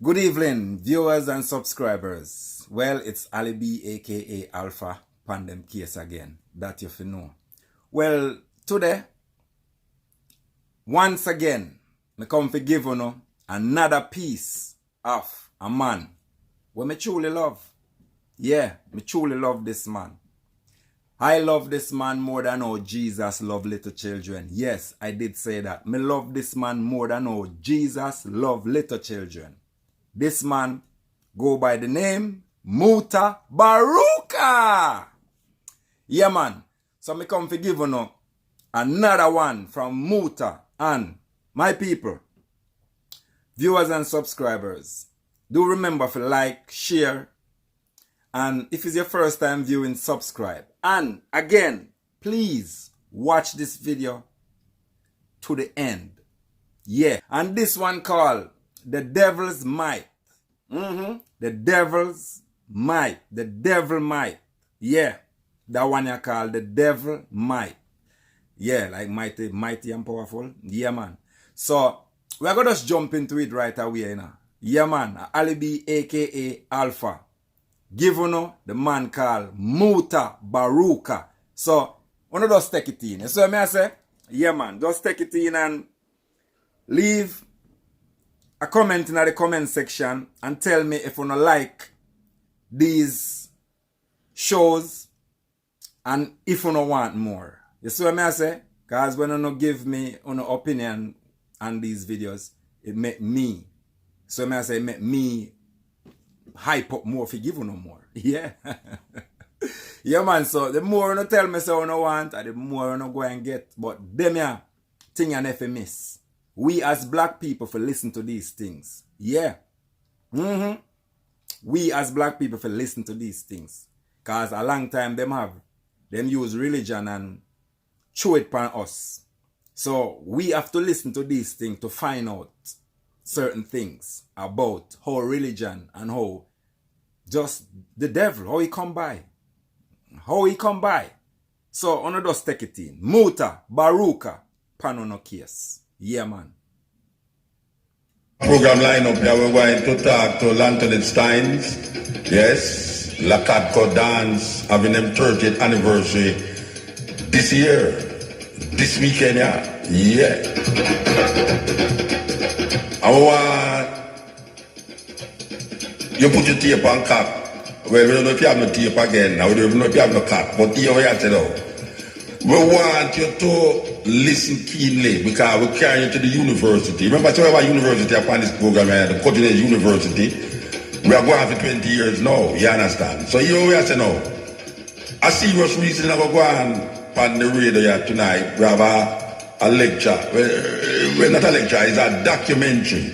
Good evening, viewers and subscribers. Well, it's Ali B, aka Alpha Pandem Case again. That you fi know. Well, today, once again, me come to give you another piece of a man who me truly love. Yeah, me truly love this man. I love this man more than how Jesus loved little children. Yes, I did say that. Me love this man more than how Jesus loved little children. This man go by the name MUTABARUKA. Yeah, man. So me come to give you another one from Muta. And my people, viewers and subscribers, do remember to like, share, and if it's your first time viewing, subscribe. And again, please watch this video to the end. Yeah. And this one called The Devil's Might. The Devil's Might. The Devil Might. Yeah. That one you call The Devil Might. Yeah, like mighty and powerful. Yeah, man. So, we're going to just jump into it right away, you know. Yeah, man. Ali B, aka Alpha. Give you the man called MUTABARUKA. So, wanna just take it in. So, I say, yeah, man. Just take it in and leave a comment in the comment section and tell me if you don't like these shows and if you don't want more. You see what I say? Because when you don't give me an opinion on these videos, it make me. So I say it make me hype up more if you give you no more. Yeah. Yeah, man. So the more you tell me so you don't want, the more you go and get. But them yeah, thing you never miss. We as black people for listen to these things. Yeah. We as black people for listen to these things. Because a long time them use religion and show it upon us. So we have to listen to these things to find out certain things about how religion and how just the devil, how he come by. How he come by. So, on just take it in. MUTABARUKA, Panono case. Yeah, man. Program lineup here, we're going to talk to Lanton Steins. Yes, Lakatko Dance having them 30th anniversary this year, this weekend, yeah. Yeah. I want you put your tape on cap. Well, we don't know if you have no tape again. Now we don't know if you have no cap. But here we are today. We want you to listen keenly because we carry you to the university. Remember, I told you about university upon this program, the Continental University. We are going for 20 years now, you understand? So here we are now. A serious reason I'm going on the radio here tonight. We have a lecture. Well, not a lecture, it's a documentary.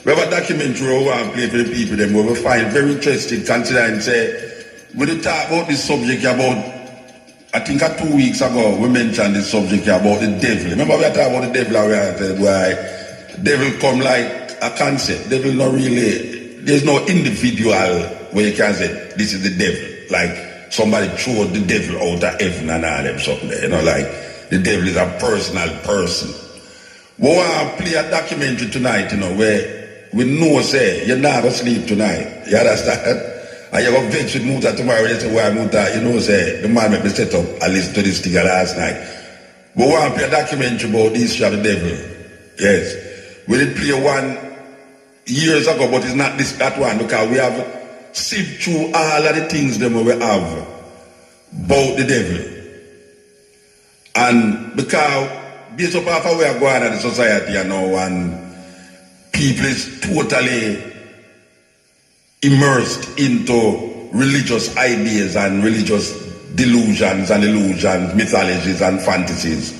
We have a documentary we want to play for the people them where we find very interesting, considering say, when we talk about this subject about, I think 2 weeks ago we mentioned this subject about the devil. Remember we are talking about the devil and we are saying why devil come like a concept. Devil not really, there's no individual where you can say this is the devil. Like somebody threw the devil out of heaven and all them something there. You know, like the devil is a personal person. We want to play a documentary tonight, you know, where we know say you're not going to sleep tonight. You understand? And you're going to vex with Muta tomorrow. You say, why Muta? You know, say the man made me set up and listen to this thing last night. We want to play a documentary about the history of the devil. Yes. We did play one years ago, but it's not that one because we have sieved through all of the things that we have about the devil. And because based upon how we are going at the society, you know, and people is totally immersed into religious ideas and religious delusions and illusions, mythologies and fantasies.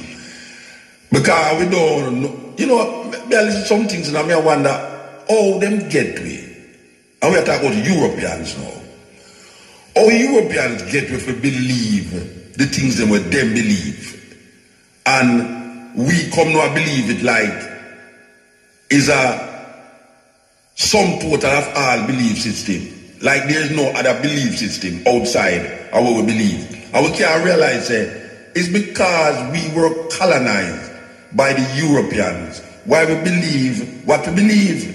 Because we don't know, you know, there are some things and I wonder how them get to it. And we are talking about Europeans now. How Europeans get to believe the things them what them believe. And we come to believe it like is a sum total of all belief system. Like there is no other belief system outside of what we believe. And we can't realize it's because we were colonized by the Europeans. Why we believe what we believe.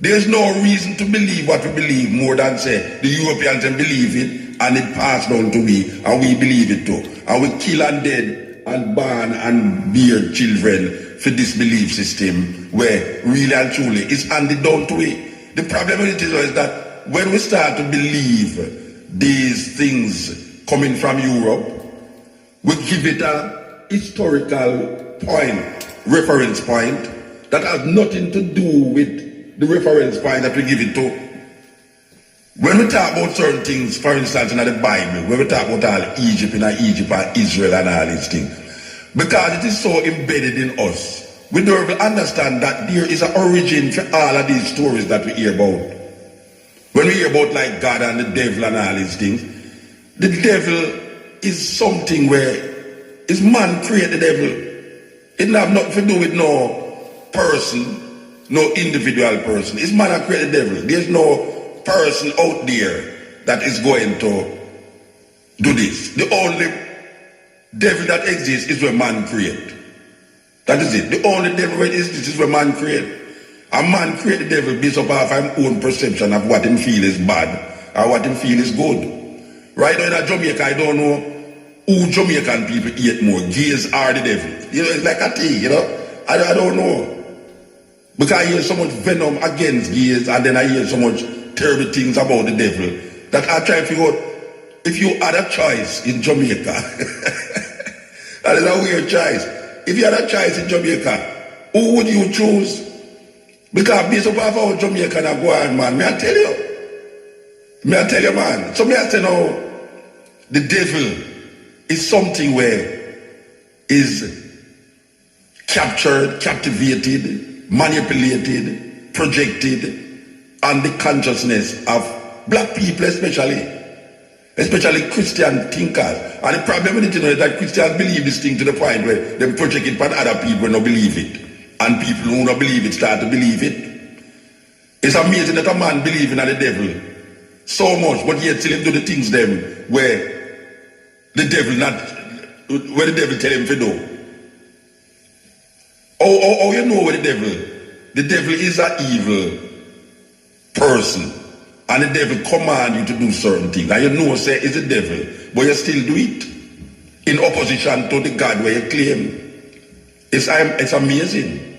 There's no reason to believe what we believe more than say the Europeans can believe it and it passed on to we and we believe it too. And we kill and dead and born and bear children for this belief system where really and truly it's handed down to it. The problem with it is that when we start to believe these things coming from Europe, we give it a historical point, reference point that has nothing to do with the reference point that we give it to. When we talk about certain things, for instance, in the Bible, when we talk about all Egypt and Israel and all these things, because it is so embedded in us, we don't even understand that there is an origin for all of these stories that we hear about. When we hear about like God and the devil and all these things, the devil is something where is man create the devil. It have nothing to do with no person, no individual person. It's man that create the devil. There's no person out there that is going to do this. The only devil that exists is where man create. That is it. The only devil that exists is where man create. A man create the devil based upon his own perception of what him feel is bad or what him feel is good. Right now in Jamaica, I don't know who Jamaican people hate more, gays or the devil. You know, it's like a thing, you know. I don't know. Because I hear so much venom against gays and then I hear so much terrible things about the devil that I try to figure out if you had a choice in Jamaica. That is a weird choice. If you had a choice in Jamaica, who would you choose? Because based upon how Jamaican are going, man, may I tell you, man. So may I tell you, the devil is something where is captured, captivated, manipulated, projected on the consciousness of black people especially Christian thinkers. And the problem with it is that Christians believe this thing to the point where they project it on other people who don't believe it. And people who don't believe it start to believe it. It's amazing that a man believes in the devil so much, but yet still him do the things them where the devil tell him to do. Oh, you know what the devil is an evil person. And the devil command you to do certain things. And you know say it's the devil, but you still do it. In opposition to the God where you claim. It's amazing.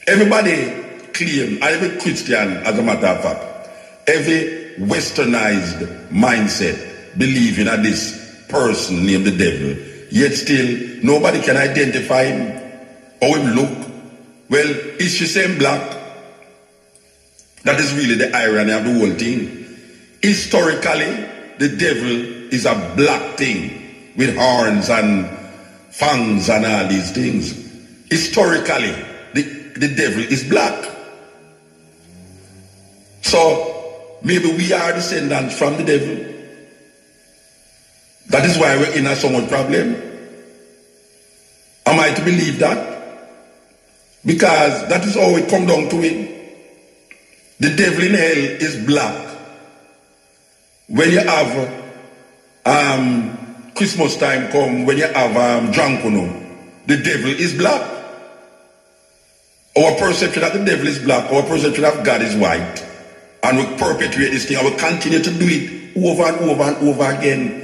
Everybody claim, every Christian as a matter of fact, every westernized mindset believe in this person named the devil. Yet still nobody can identify him. How him look? Well, is she same black? That is really the irony of the whole thing. Historically, the devil is a black thing with horns and fangs and all these things. Historically, the devil is black. So maybe we are descendants from the devil. That is why we're in so much problem. Am I to believe that? Because that is how it come down to it. The devil in hell is black. When you have Christmas time come, when you have Jankuno, the devil is black. Our perception that the devil is black, our perception of God is white. And we perpetuate this thing and we continue to do it over and over and over again.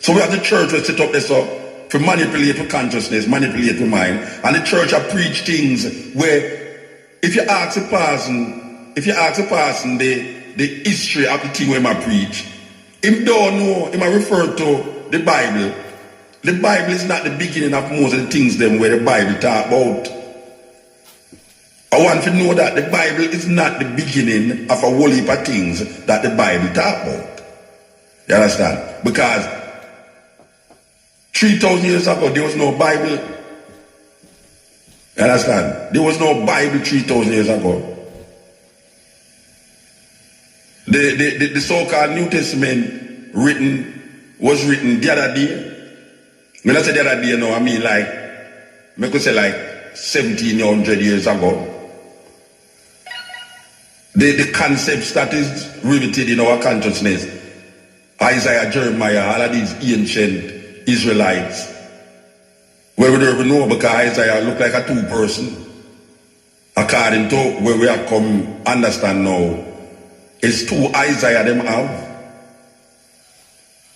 So we have the church will set up this up to manipulate the consciousness, manipulate the mind. And the church have preached things where if you ask a person the history of the thing where I preach, him don't know, him refer to the Bible. The Bible is not the beginning of most of the things them where the Bible talk about. I want to know that the Bible is not the beginning of a whole heap of things that the Bible talk about. You understand? Because 3,000 years ago there was no Bible. You understand? There was no Bible 3,000 years ago. The so-called New Testament was written the other day. When I say the other day, no, I mean like, I could say like 1700 years ago. The concepts that is riveted in our consciousness, Isaiah, Jeremiah, all of these ancient Israelites, where we don't even know because Isaiah looked like a two-person. according to where we have come understand now, it's two Isaiah them have.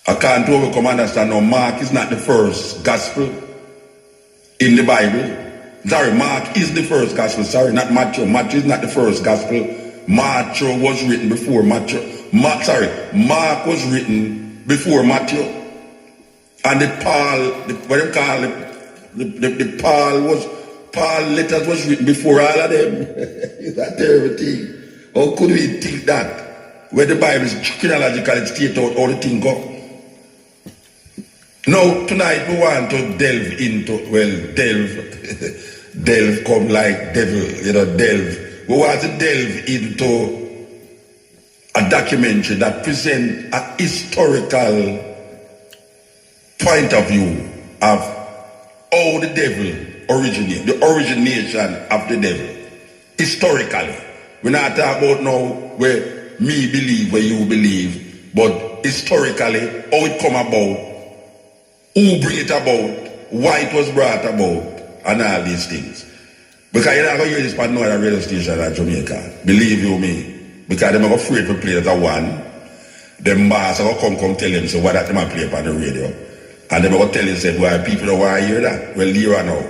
According to what we come understand now, Mark is not the first gospel in the Bible. Sorry, Mark is the first gospel. Sorry, not Matthew. Matthew is not the first gospel. Matthew was written before Matthew. Mark was written before Matthew. And the Paul letters was written before all of them. Is that terrible thing? How could we think that? Where the Bible is chronologically state out all the things go. Now, tonight we want to delve into, delve come like devil, delve. We want to delve into a documentary that presents a historical point of view of how the devil originated, the origination of the devil. Historically. We're not talking about now where me believe, where you believe, but historically, how it come about, who bring it about, why it was brought about, and all these things. Because you're not going to hear this on no other radio station in Jamaica. Believe you me. Because they're afraid to play it at one. Them boss are going to come tell them, so why that they might play on the radio. And they're going to tell you, say, why people don't want to hear that. Well, here and now.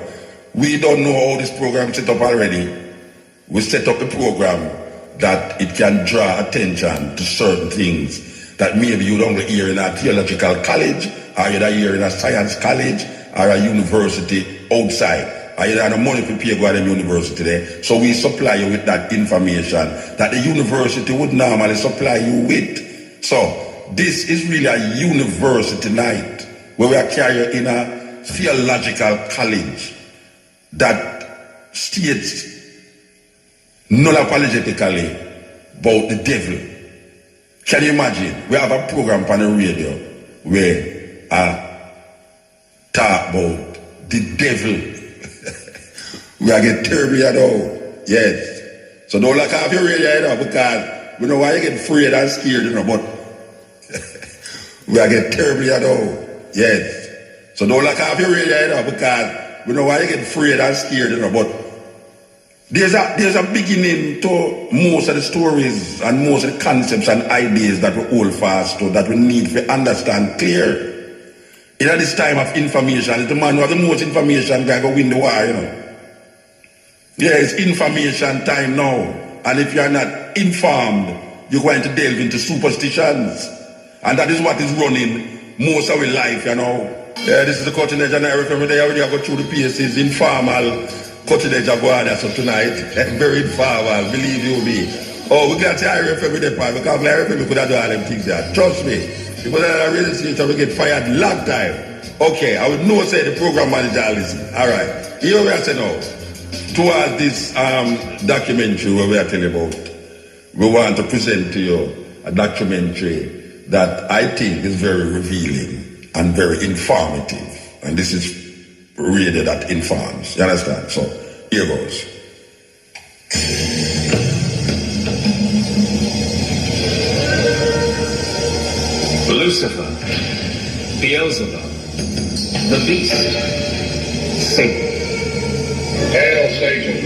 We don't know how this program set up already. We set up a program that it can draw attention to certain things that maybe you don't hear in a theological college, or you're here in a science college, or a university outside. Or you don't have money to pay go to the university there. So we supply you with that information that the university would normally supply you with. So this is really a university night where we are carrying in a theological college that states non-apologetically about the devil. Can you imagine? We have a program on the radio where I talk about the devil. We are getting turbulent now. Yes. So don't look off your radio, because we know why you get afraid and scared, but we are getting turbulent now. Yes. So don't look off your radio, because we know why you get afraid and scared, but there's a beginning to most of the stories and most of the concepts and ideas that we hold fast to, that we need to understand clear. In this time of information, it's the man who has the most information can go win the war, Yeah, it's information time now. And if you're not informed, you're going to delve into superstitions. And that is what is running most of our life, Yeah, this is the cutting edge, and every day I already go through the PSCs, informal cutting edge of one, so tonight, very informal, believe you me. Oh, we got to RFM with the part, because RFM could have done all them things there. Trust me. Because I really see it, we get fired long time. Okay, I would know say the program manager listen. Alright. Here we are saying now. Towards this documentary where we are telling about, we want to present to you a documentary that I think is very revealing and very informative. And this is really that informs. You understand? So, here goes. Lucifer, Beelzebub, the beast, Satan. Hail Satan.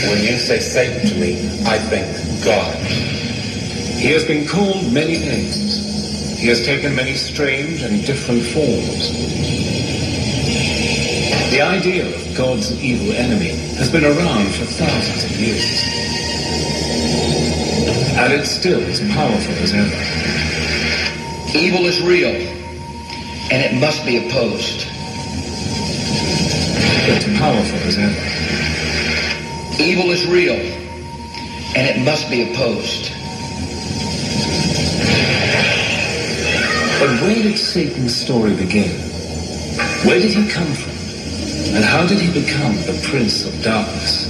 When you say Satan to me, I think God. He has been called many names. He has taken many strange and different forms. The idea of God's evil enemy has been around for thousands of years. And it still is powerful as ever. Evil is real, and it must be opposed. It's powerful as ever. Evil is real, and it must be opposed. But where did Satan's story begin? Where did he come from? And how did he become the Prince of Darkness?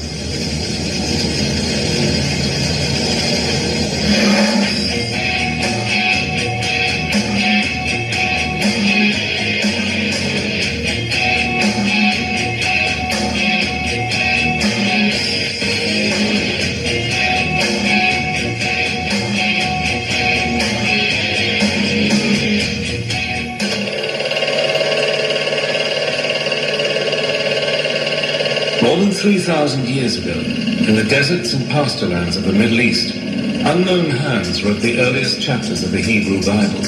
More than 3,000 years ago, in the deserts and pasturelands of the Middle East, unknown hands wrote the earliest chapters of the Hebrew Bible.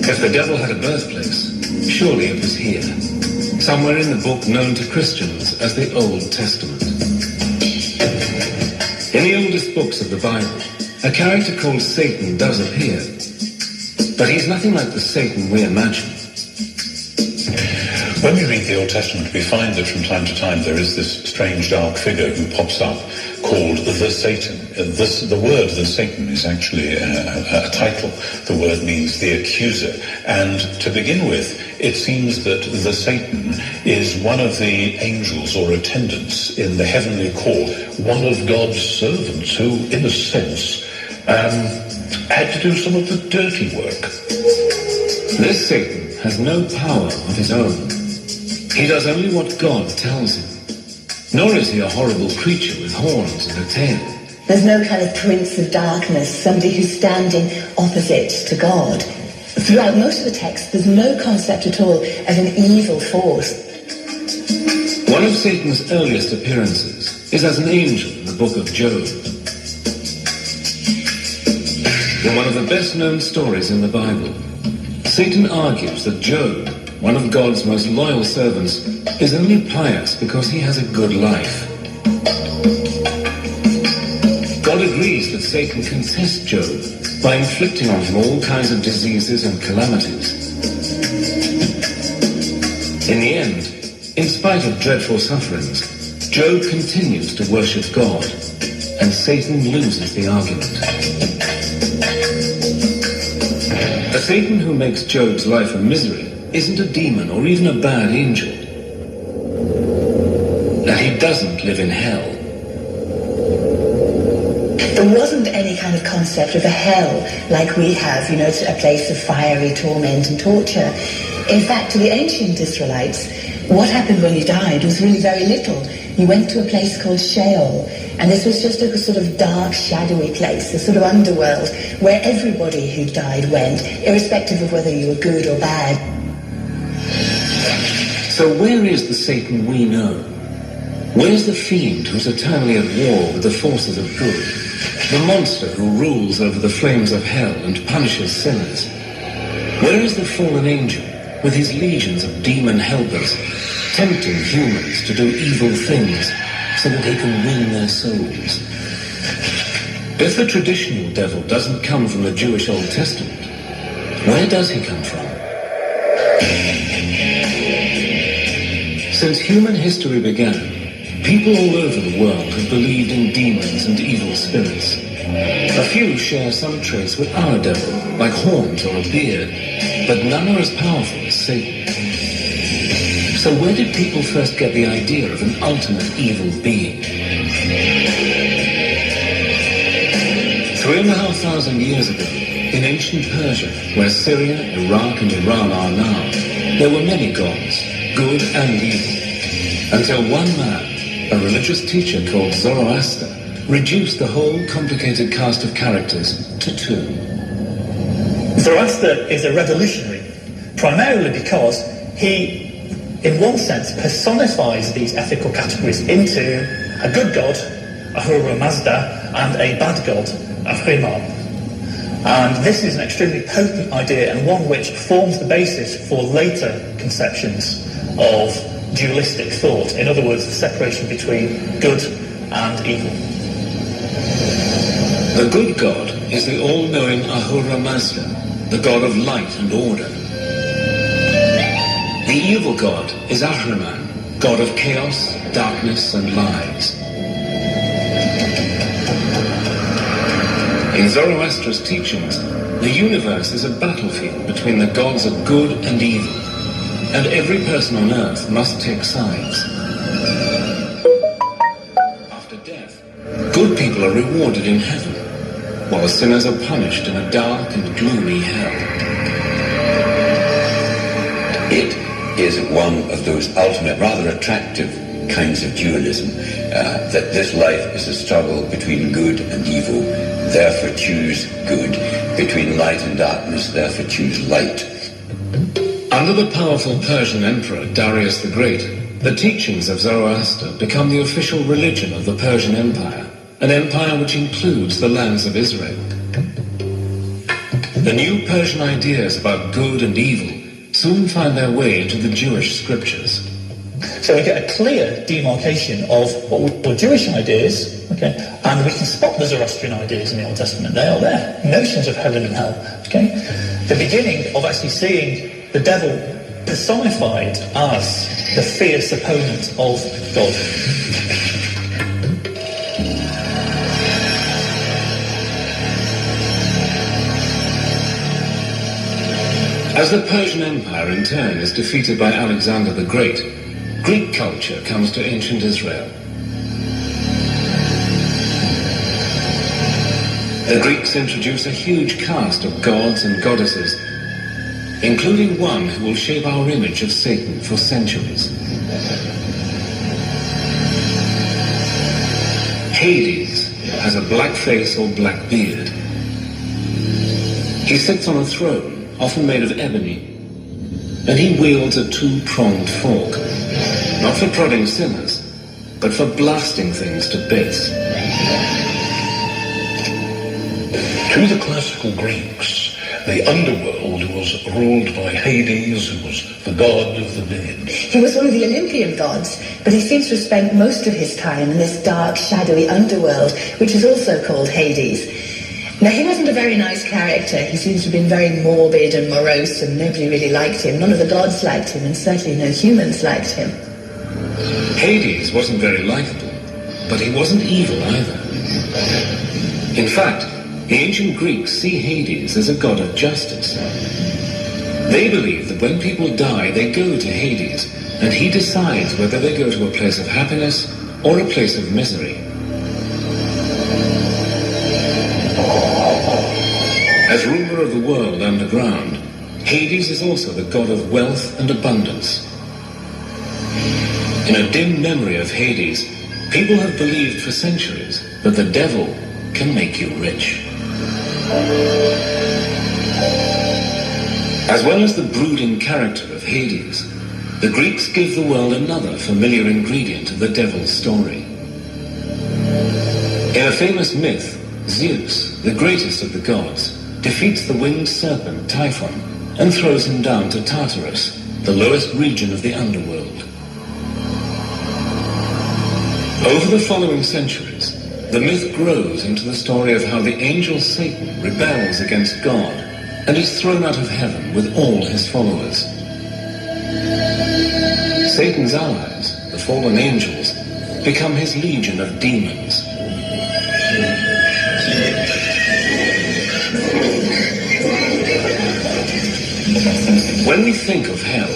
If the devil had a birthplace, surely it was here, somewhere in the book known to Christians as the Old Testament. In the oldest books of the Bible, a character called Satan does appear, but he's nothing like the Satan we imagine. When we read the Old Testament, we find that from time to time there is this strange dark figure who pops up called the Satan. The word the Satan is actually a title. The word means the accuser. And to begin with, it seems that the Satan is one of the angels or attendants in the heavenly court, one of God's servants who, in a sense, had to do some of the dirty work. This Satan has no power of his own. He does only what God tells him. Nor is he a horrible creature with horns and a tail. There's no kind of prince of darkness, somebody who's standing opposite to God. Throughout most of the text, there's no concept at all of an evil force. One of Satan's earliest appearances is as an angel in the book of Job. In one of the best-known stories in the Bible, Satan argues that Job, one of God's most loyal servants, is only pious because he has a good life. God agrees that Satan can test Job by inflicting on him all kinds of diseases and calamities. In the end, in spite of dreadful sufferings, Job continues to worship God, and Satan loses the argument. The Satan who makes Job's life a misery isn't a demon or even a bad angel. And he doesn't live in hell. There wasn't any kind of concept of a hell like we have, a place of fiery torment and torture. In fact, to the ancient Israelites, what happened when you died was really very little. You went to a place called Sheol, and this was just a sort of dark, shadowy place, a sort of underworld, where everybody who died went, irrespective of whether you were good or bad. So where is the Satan we know? Where's the fiend who's eternally at war with the forces of good? The monster who rules over the flames of hell and punishes sinners? Where is the fallen angel with his legions of demon helpers, tempting humans to do evil things so that he can win their souls? If the traditional devil doesn't come from the Jewish Old Testament, where does he come from? Since human history began, people all over the world have believed in demons and evil spirits. A few share some traits with our devil, like horns or a beard, but none are as powerful as Satan. So where did people first get the idea of an ultimate evil being? 3,500 years ago, in ancient Persia, where Syria, Iraq and Iran are now, there were many gods, good and evil, until one man, a religious teacher called Zoroaster, reduced the whole complicated cast of characters to two. Zoroaster is a revolutionary, primarily because he, in one sense, personifies these ethical categories into a good god, Ahura Mazda, and a bad god, Ahriman. And this is an extremely potent idea, and one which forms the basis for later conceptions of dualistic thought. In other words, the separation between good and evil. The good god is the all-knowing Ahura Mazda, the god of light and order. The evil god is Ahriman, god of chaos, darkness and lies. In Zoroaster's teachings, the universe is a battlefield between the gods of good and evil, and every person on earth must take sides. After death, good people are rewarded in heaven, while sinners are punished in a dark and gloomy hell. It is one of those ultimate, rather attractive kinds of dualism, that this life is a struggle between good and evil, therefore choose good, between light and darkness, therefore choose light. Under the powerful Persian emperor Darius the Great, the teachings of Zoroaster become the official religion of the Persian Empire, an empire which includes the lands of Israel. The new Persian ideas about good and evil soon find their way into the Jewish scriptures. So we get a clear demarcation of what were Jewish ideas, okay, and we can spot the Zoroastrian ideas in the Old Testament. They are there. Notions of heaven and hell, okay. The beginning of actually seeing the devil personified as the fierce opponent of God. As the Persian Empire in turn is defeated by Alexander the Great, Greek culture comes to ancient Israel. The Greeks introduce a huge cast of gods and goddesses, including one who will shape our image of Satan for centuries. Hades has a black face or black beard. He sits on a throne, often made of ebony, and he wields a two-pronged fork, not for prodding sinners, but for blasting things to bits. To the classical Greeks, the underworld was ruled by Hades, who was the god of the dead. He was one of the Olympian gods, but he seems to have spent most of his time in this dark, shadowy underworld, which is also called Hades. Now, he wasn't a very nice character. He seems to have been very morbid and morose, and nobody really liked him. None of the gods liked him, and certainly no humans liked him. Hades wasn't very likable, but he wasn't evil either. In fact, the ancient Greeks see Hades as a god of justice. They believe that when people die, they go to Hades, and he decides whether they go to a place of happiness or a place of misery. As ruler of the world underground, Hades is also the god of wealth and abundance. In a dim memory of Hades, people have believed for centuries that the devil can make you rich. As well as the brooding character of Hades, the Greeks give the world another familiar ingredient of the devil's story. In a famous myth, Zeus, the greatest of the gods, defeats the winged serpent Typhon and throws him down to Tartarus, the lowest region of the underworld. Over the following centuries, the myth grows into the story of how the angel Satan rebels against God and is thrown out of heaven with all his followers. Satan's allies, the fallen angels, become his legion of demons. When we think of hell,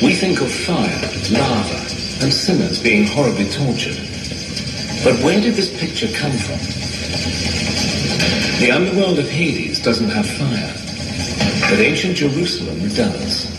we think of fire, lava, and sinners being horribly tortured. But where did this picture come from? The underworld of Hades doesn't have fire, but ancient Jerusalem does.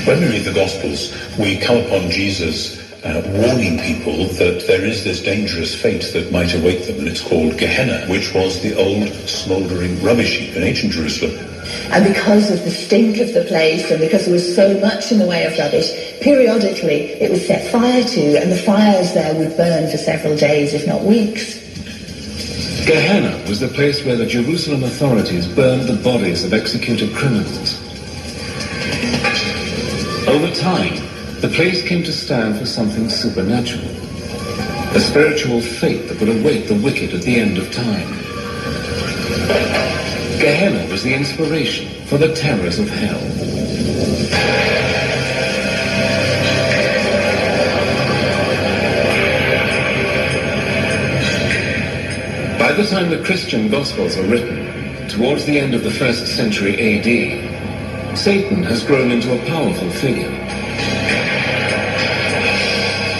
When we read the Gospels, we come upon Jesus warning people that there is this dangerous fate that might await them, and it's called Gehenna, which was the old smouldering rubbish heap in ancient Jerusalem. And because of the stink of the place, and because there was so much in the way of rubbish, periodically it was set fire to, and the fires there would burn for several days, if not weeks. Gehenna was the place where the Jerusalem authorities burned the bodies of executed criminals. Over time, the place came to stand for something supernatural, a spiritual fate that would await the wicked at the end of time. Gehenna was the inspiration for the terrors of hell. By the time the Christian Gospels are written, towards the end of the 1st century AD, Satan has grown into a powerful figure.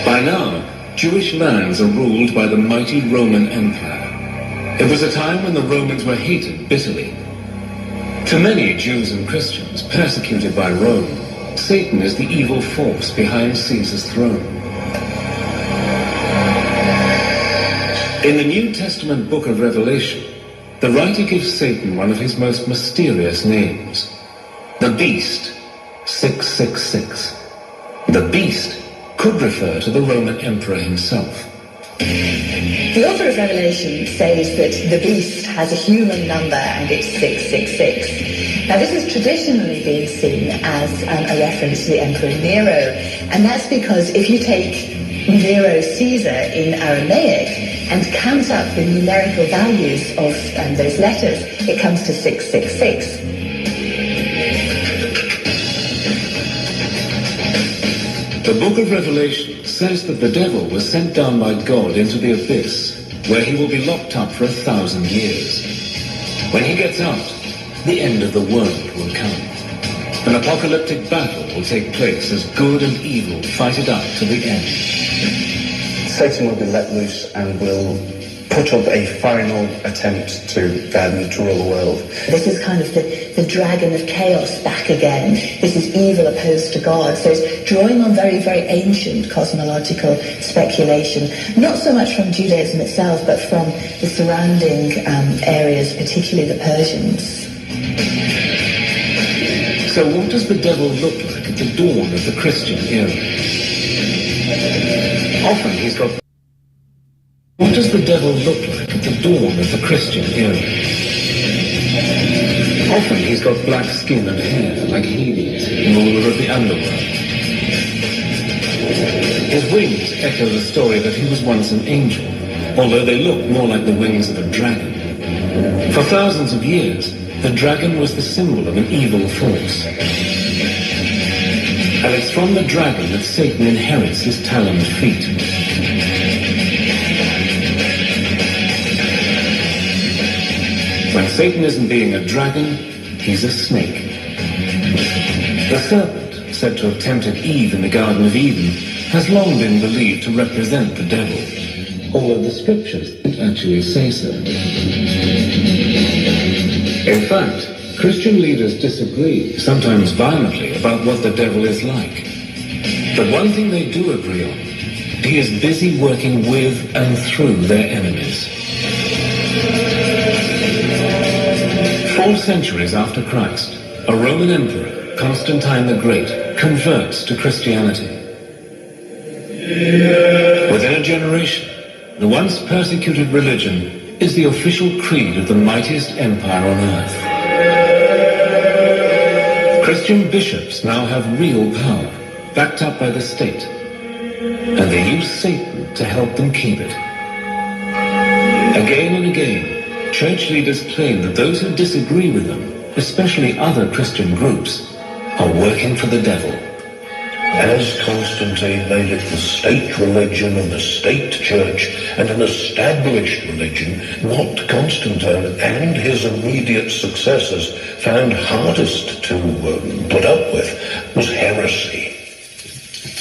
By now, Jewish lands are ruled by the mighty Roman Empire. It was a time when the Romans were hated bitterly. To many Jews and Christians persecuted by Rome, Satan is the evil force behind Caesar's throne. In the New Testament book of Revelation, the writer gives Satan one of his most mysterious names, the Beast, 666. The beast could refer to the Roman emperor himself. The author of Revelation says that the beast has a human number and it's 666. Now this has traditionally been seen as a reference to the Emperor Nero, and that's because if you take Nero Caesar in Aramaic and count up the numerical values of those letters, it comes to 666. The book of Revelation says that the devil was sent down by God into the abyss, where he will be locked up for 1,000 years. When he gets out, the end of the world will come. An apocalyptic battle will take place as good and evil fight it out to the end. Satan will be let loose and will put up a final attempt to rule the world. This is kind of the dragon of chaos back again. This is evil opposed to God. So it's drawing on very, very ancient cosmological speculation, not so much from Judaism itself, but from the surrounding areas, particularly the Persians. So what does the devil look like at the dawn of the Christian era? Often he's got... What does the devil look like at the dawn of the Christian era? Often he's got black skin and hair like Hades, ruler of the underworld. His wings echo the story that he was once an angel, although they look more like the wings of a dragon. For thousands of years, the dragon was the symbol of an evil force. And it's from the dragon that Satan inherits his taloned feet. When Satan isn't being a dragon, he's a snake. The serpent, said to have tempted Eve in the Garden of Eden, has long been believed to represent the devil, although the scriptures don't actually say so. In fact, Christian leaders disagree, sometimes violently, about what the devil is like. But one thing they do agree on: he is busy working with and through their enemies. 4 centuries after Christ, a Roman emperor, Constantine the Great, converts to Christianity. Within a generation, the once persecuted religion is the official creed of the mightiest empire on earth. Christian bishops now have real power, backed up by the state, and they use Satan to help them keep it. Again and again, church leaders claim that those who disagree with them, especially other Christian groups, are working for the devil. As Constantine made it the state religion and the state church and an established religion, what Constantine and his immediate successors found hardest to put up with was heresy.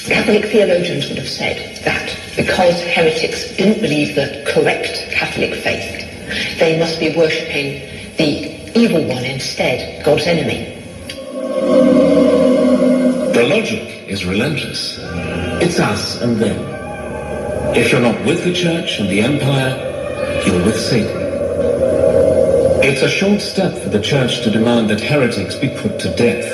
Catholic theologians would have said that because heretics didn't believe the correct Catholic faith, they must be worshipping the evil one instead, God's enemy. The logic is relentless. It's us and them. If you're not with the church and the empire, you're with Satan. It's a short step for the church to demand that heretics be put to death.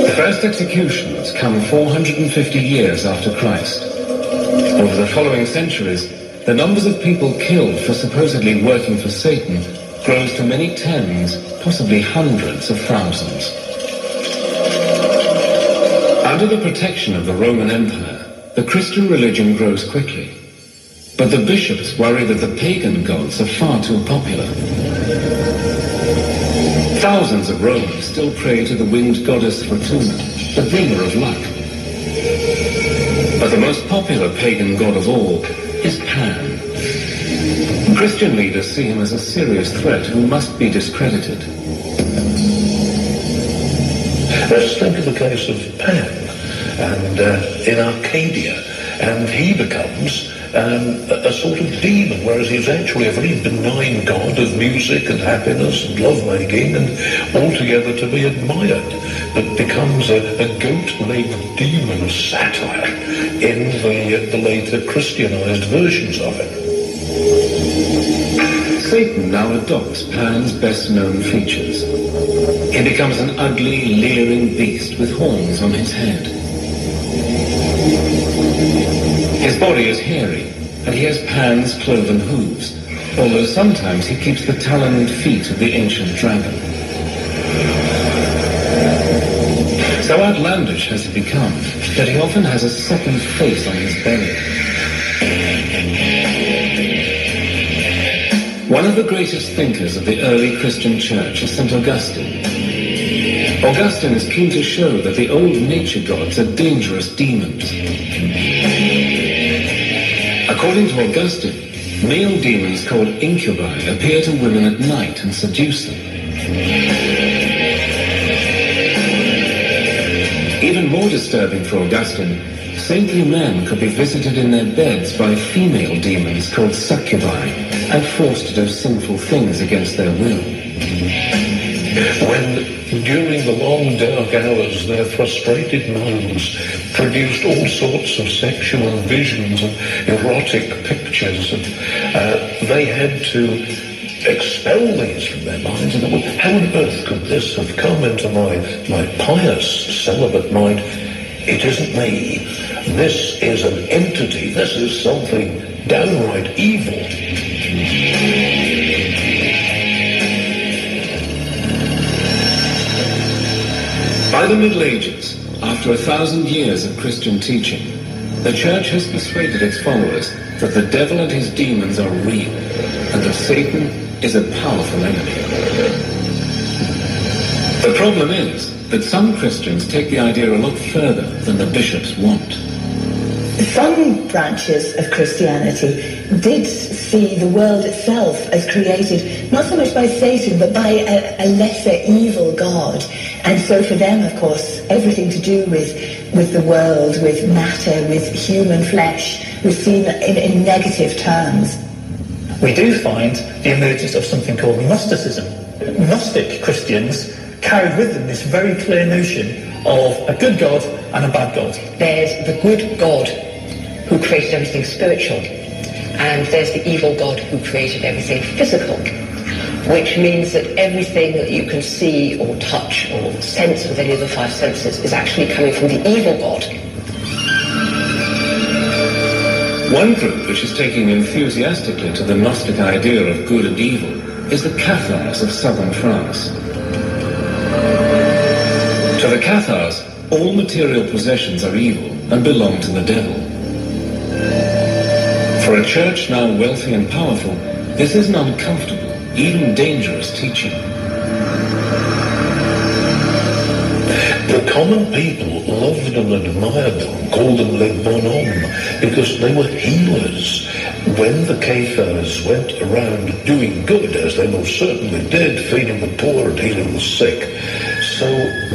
The first executions come 450 years after Christ. Over the following centuries, the numbers of people killed for supposedly working for Satan grows to many tens, possibly hundreds of thousands. Under the protection of the Roman Empire, the Christian religion grows quickly. But the bishops worry that the pagan gods are far too popular. Thousands of Romans still pray to the winged goddess Fortuna, the bringer of luck. But the most popular pagan god of all is Pan. Christian leaders see him as a serious threat who must be discredited. Let's think of the case of Pan and in Arcadia, and he becomes a sort of demon, whereas he's actually a very benign god of music and happiness and lovemaking and altogether to be admired, but becomes a goat-legged demon of satire in the later Christianized versions of it. Satan now adopts Pan's best-known features. He he becomes an ugly, leering beast with horns on his head. His body is hairy, and he has Pan's cloven hooves, although sometimes he keeps the taloned feet of the ancient dragon. So outlandish has he become that he often has a second face on his belly. One of the greatest thinkers of the early Christian church is St. Augustine. Augustine is keen to show that the old nature gods are dangerous demons. According to Augustine, male demons called incubi appear to women at night and seduce them. Even more disturbing for Augustine, saintly men could be visited in their beds by female demons called succubi and forced to do sinful things against their will. When, during the long dark hours, their frustrated minds produced all sorts of sexual visions and erotic pictures, and they had to expel these from their minds. And thought, how on earth could this have come into my pious, celibate mind? It isn't me. This is an entity. This is something downright evil. By the Middle Ages, after 1,000 years of Christian teaching, the Church has persuaded its followers that the devil and his demons are real, and that Satan is a powerful enemy. The problem is that some Christians take the idea a lot further than the bishops want. Some branches of Christianity did see the world itself as created not so much by Satan but by a lesser evil god, and so for them, of course, everything to do with the world, with matter, with human flesh was seen in negative terms. We do find the emergence of something called Gnosticism. Gnostic Christians carried with them this very clear notion of a good God and a bad God. There's the good God who created everything spiritual, and there's the evil God who created everything physical, which means that everything that you can see or touch or sense with any of the five senses is actually coming from the evil God. One group which is taking enthusiastically to the Gnostic idea of good and evil is the Cathars of southern France. To the Cathars, all material possessions are evil and belong to the devil. For a church now wealthy and powerful, this is an uncomfortable, even dangerous teaching. The common people loved and admired them, called them les bonhommes, because they were healers. When the Cathars went around doing good, as they most certainly did, feeding the poor and healing the sick, so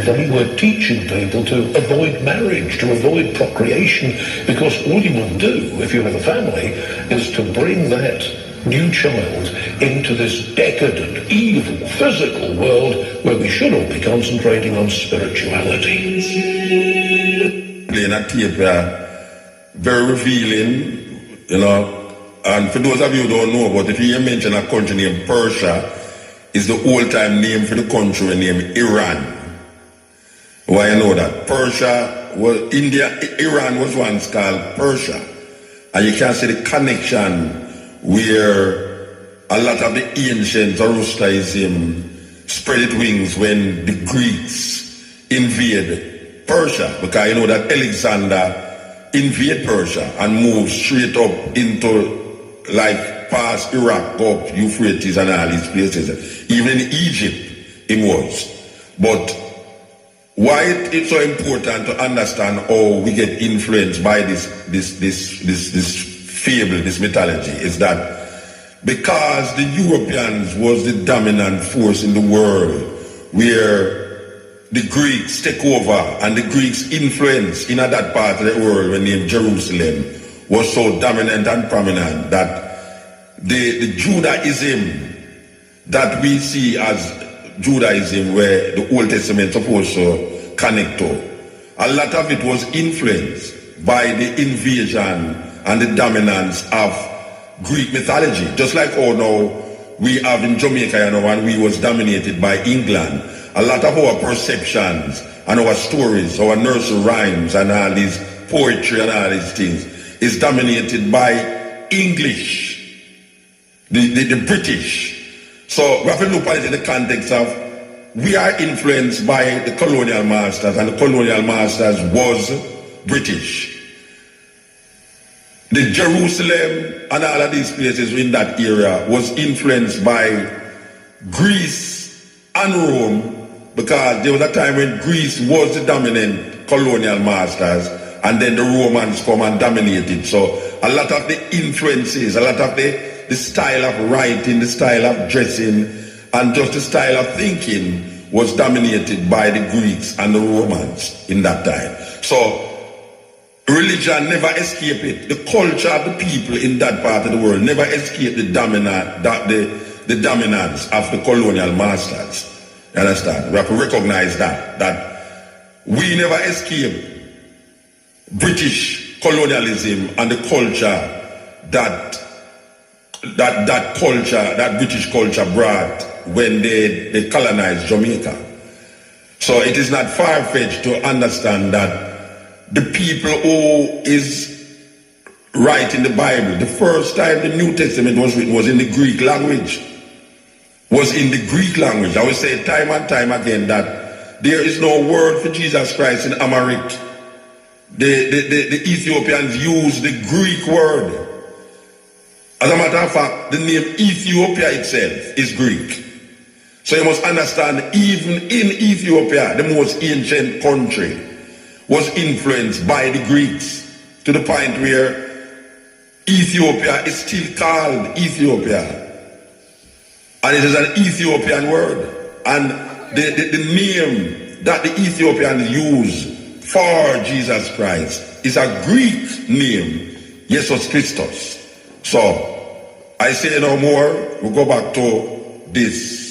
they were teaching people to avoid marriage, to avoid procreation, because all you will do if you have a family is to bring that new child into this decadent, evil, physical world where we should all be concentrating on spirituality. Playing a tape, very revealing, you know, and for those of you who don't know, but if you hear mention a country named Persia, is the old-time name for the country named Iran. Why you know that? Persia was Iran was once called Persia. And you can see the connection where a lot of the ancient Zoroastrianism spread its wings when the Greeks invaded Persia. Because you know that Alexander invaded Persia and moved straight up into, like, past Iraq, up Euphrates and all these places. Even in Egypt, it was. But why it's so important to understand how we get influenced by this fable, this mythology, is that because the Europeans was the dominant force in the world, where the Greeks take over, and the Greeks' influence in that part of the world, when named Jerusalem, was so dominant and prominent that the Judaism that we see as Judaism, where the Old Testament supposed to connect to, a lot of it was influenced by the invasion and the dominance of Greek mythology. Just like how now we have in Jamaica, you know, and we was dominated by England, a lot of our perceptions and our stories, our nursery rhymes and all these poetry and all these things is dominated by English, the British. So we have to look at it in the context of we are influenced by the colonial masters, and the colonial masters was British. The Jerusalem and all of these places in that area was influenced by Greece and Rome, because there was a time when Greece was the dominant colonial masters, and then the Romans come and dominated. So a lot of the influences, a lot of the style of writing, the style of dressing, and just the style of thinking was dominated by the Greeks and the Romans in that time. So religion never escaped it. The culture of the people in that part of the world never escaped the dominance of the colonial masters. You understand? We have to recognize that we never escaped British colonialism and the culture that British culture brought when they colonized Jamaica. So it is not far-fetched to understand that the people who is writing the Bible, the first time the New Testament was written was in the Greek language. Was in the Greek language. I will say time and time again that there is no word for Jesus Christ in Amharic. The Ethiopians use the Greek word. As a matter of fact, the name Ethiopia itself is Greek. So you must understand, even in Ethiopia, the most ancient country, was influenced by the Greeks, to the point where Ethiopia is still called Ethiopia. And it is an Ethiopian word. And the name that the Ethiopians use for Jesus Christ is a Greek name, Jesus Christos. So, I say no more. We'll go back to this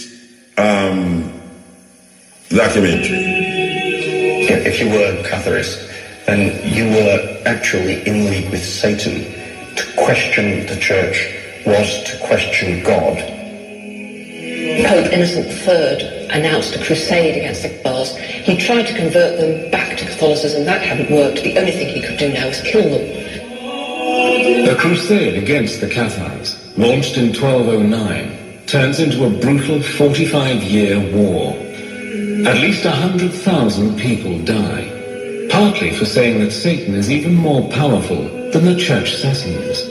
documentary. If you were Catharist, then you were actually in league with Satan. To question the church was to question God. Pope Innocent III announced a crusade against the Cathars. He tried to convert them back to Catholicism. That hadn't worked. The only thing he could do now was kill them. The crusade against the Cathars, launched in 1209, turns into a brutal 45-year war. At least 100,000 people die, partly for saying that Satan is even more powerful than the church sessions.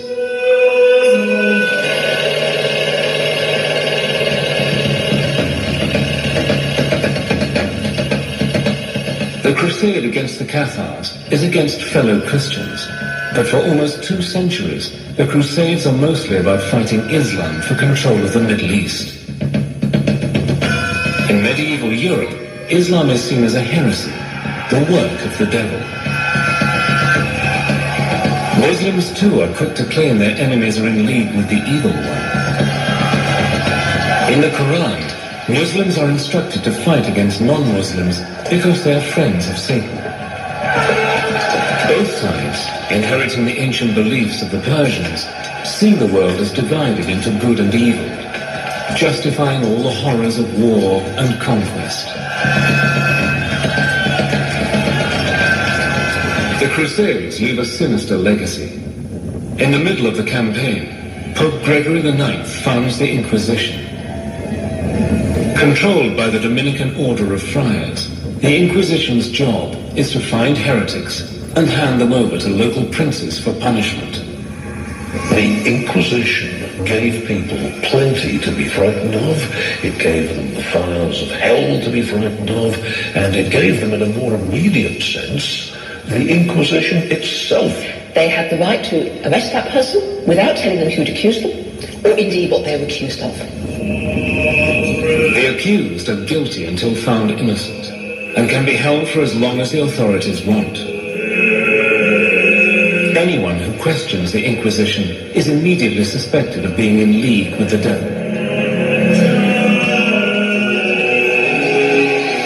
The crusade against the Cathars is against fellow Christians, but for almost 2 centuries, the Crusades are mostly about fighting Islam for control of the Middle East. In medieval Europe, Islam is seen as a heresy, the work of the devil. Muslims too are quick to claim their enemies are in league with the evil one. In the Quran, Muslims are instructed to fight against non-Muslims because they are friends of Satan. Both sides, inheriting the ancient beliefs of the Persians, see the world as divided into good and evil, justifying all the horrors of war and conquest. The Crusades leave a sinister legacy. In the middle of the campaign, Pope Gregory IX founds the Inquisition. Controlled by the Dominican Order of Friars, the Inquisition's job is to find heretics and hand them over to local princes for punishment. The Inquisition gave people plenty to be frightened of. It gave them the fires of hell to be frightened of, and it gave them, in a more immediate sense, the Inquisition itself. They had the right to arrest that person without telling them who'd accused them, or indeed what they were accused of. The accused are guilty until found innocent, and can be held for as long as the authorities want. Anyone who questions the Inquisition is immediately suspected of being in league with the devil.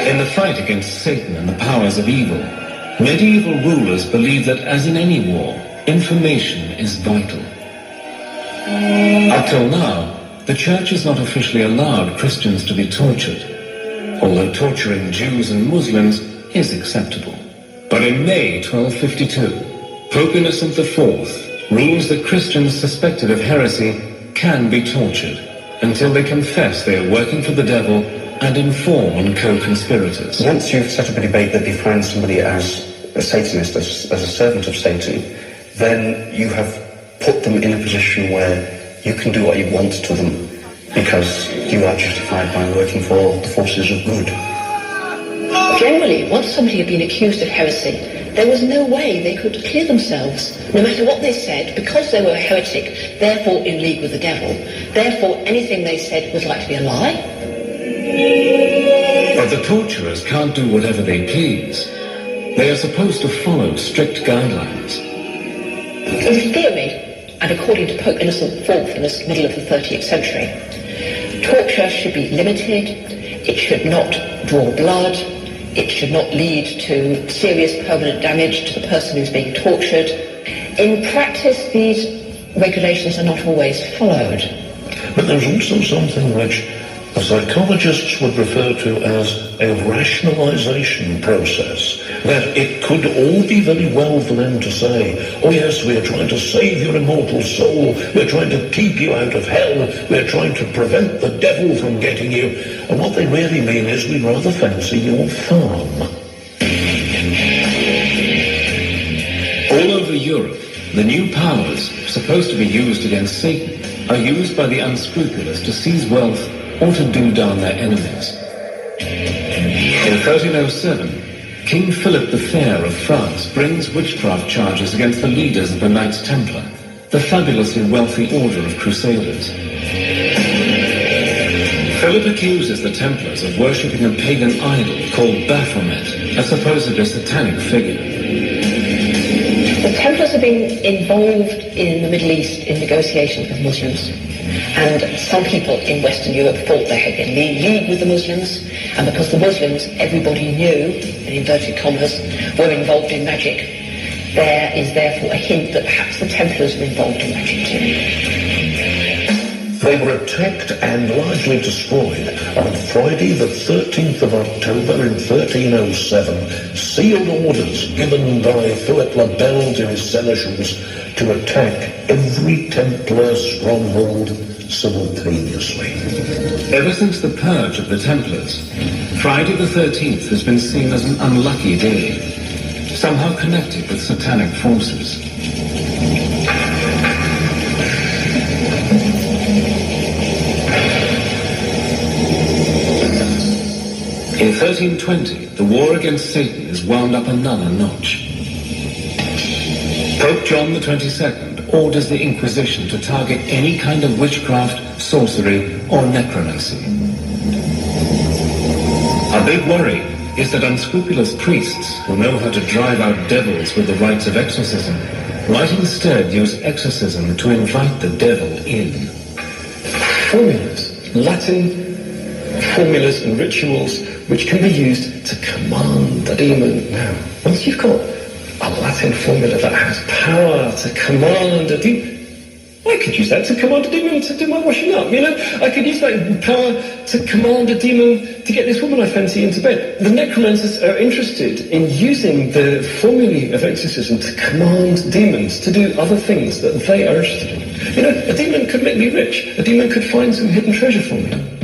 In the fight against Satan and the powers of evil, medieval rulers believed that, as in any war, information is vital. Up till now, the Church has not officially allowed Christians to be tortured. although torturing Jews and Muslims is acceptable. But in May 1252, Pope Innocent IV rules that Christians suspected of heresy can be tortured until they confess they are working for the devil and inform on co-conspirators. Once you've set up a debate that defines somebody as a Satanist, as a servant of Satan, then you have put them in a position where you can do what you want to them because you are justified by working for the forces of good. Generally, once somebody had been accused of heresy, there was no way they could clear themselves. No matter what they said, because they were a heretic, therefore in league with the devil, therefore anything they said was likely to be a lie. But the torturers can't do whatever they please. They are supposed to follow strict guidelines. In theory, and according to Pope Innocent IV in the middle of the 13th century, torture should be limited, it should not draw blood, it should not lead to serious permanent damage to the person who's being tortured. In practice, these regulations are not always followed. But there's also something which the psychologists would refer to as a rationalization process. That it could all be very well for them to say, oh yes, we're trying to save your immortal soul, we're trying to keep you out of hell, we're trying to prevent the devil from getting you. And what they really mean is, we'd rather fancy your farm. All over Europe, the new powers supposed to be used against Satan are used by the unscrupulous to seize wealth or to do down their enemies. In 1307, King Philip the Fair of France brings witchcraft charges against the leaders of the Knights Templar, the fabulously wealthy order of crusaders. Philip accuses the Templars of worshipping a pagan idol called Baphomet, a supposedly satanic figure. The Templars have been involved in the Middle East in negotiations with Muslims. And some people in Western Europe thought they had been in league with the Muslims, and because the Muslims, everybody knew, in inverted commas, were involved in magic, there is therefore a hint that perhaps the Templars were involved in magic too. They were attacked and largely destroyed on Friday the 13th of October in 1307, sealed orders given by Philip le Bel to his seneschals to attack every Templar stronghold simultaneously. Ever since the purge of the Templars, Friday the 13th has been seen as an unlucky day, somehow connected with satanic forces. In 1320, the war against Satan is wound up another notch. Pope John the 22nd orders the Inquisition to target any kind of witchcraft, sorcery, or necromancy. A big worry is that unscrupulous priests who know how to drive out devils with the rites of exorcism might instead use exorcism to invite the devil in. Formulas, Latin formulas and rituals which can be used to command the demon. Now, once you've got a Latin formula that has power to command a demon, I could use that to command a demon to do my washing up, you know? I could use that power to command a demon to get this woman I fancy into bed. The necromancers are interested in using the formulae of exorcism to command demons to do other things that they are interested in. You know, a demon could make me rich. A demon could find some hidden treasure for me.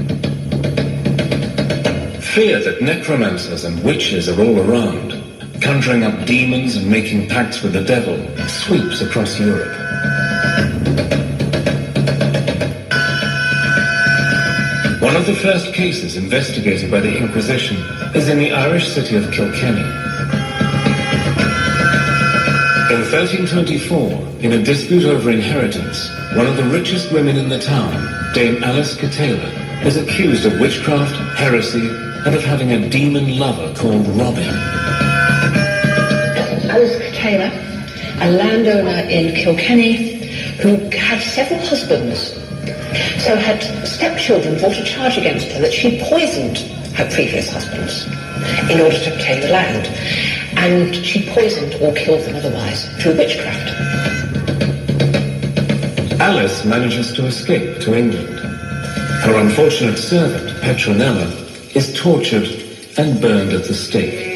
Fear that necromancers and witches are all around, conjuring up demons and making pacts with the devil, sweeps across Europe. One of the first cases investigated by the Inquisition is in the Irish city of Kilkenny. In 1324, in a dispute over inheritance, one of the richest women in the town, Dame Alice Catala, is accused of witchcraft, heresy, and of having a demon lover called Robin. Alice Catala, a landowner in Kilkenny who had several husbands, so had stepchildren brought a charge against her that she poisoned her previous husbands in order to obtain the land. And she poisoned or killed them otherwise through witchcraft. Alice manages to escape to England. Her unfortunate servant, Petronella, is tortured and burned at the stake.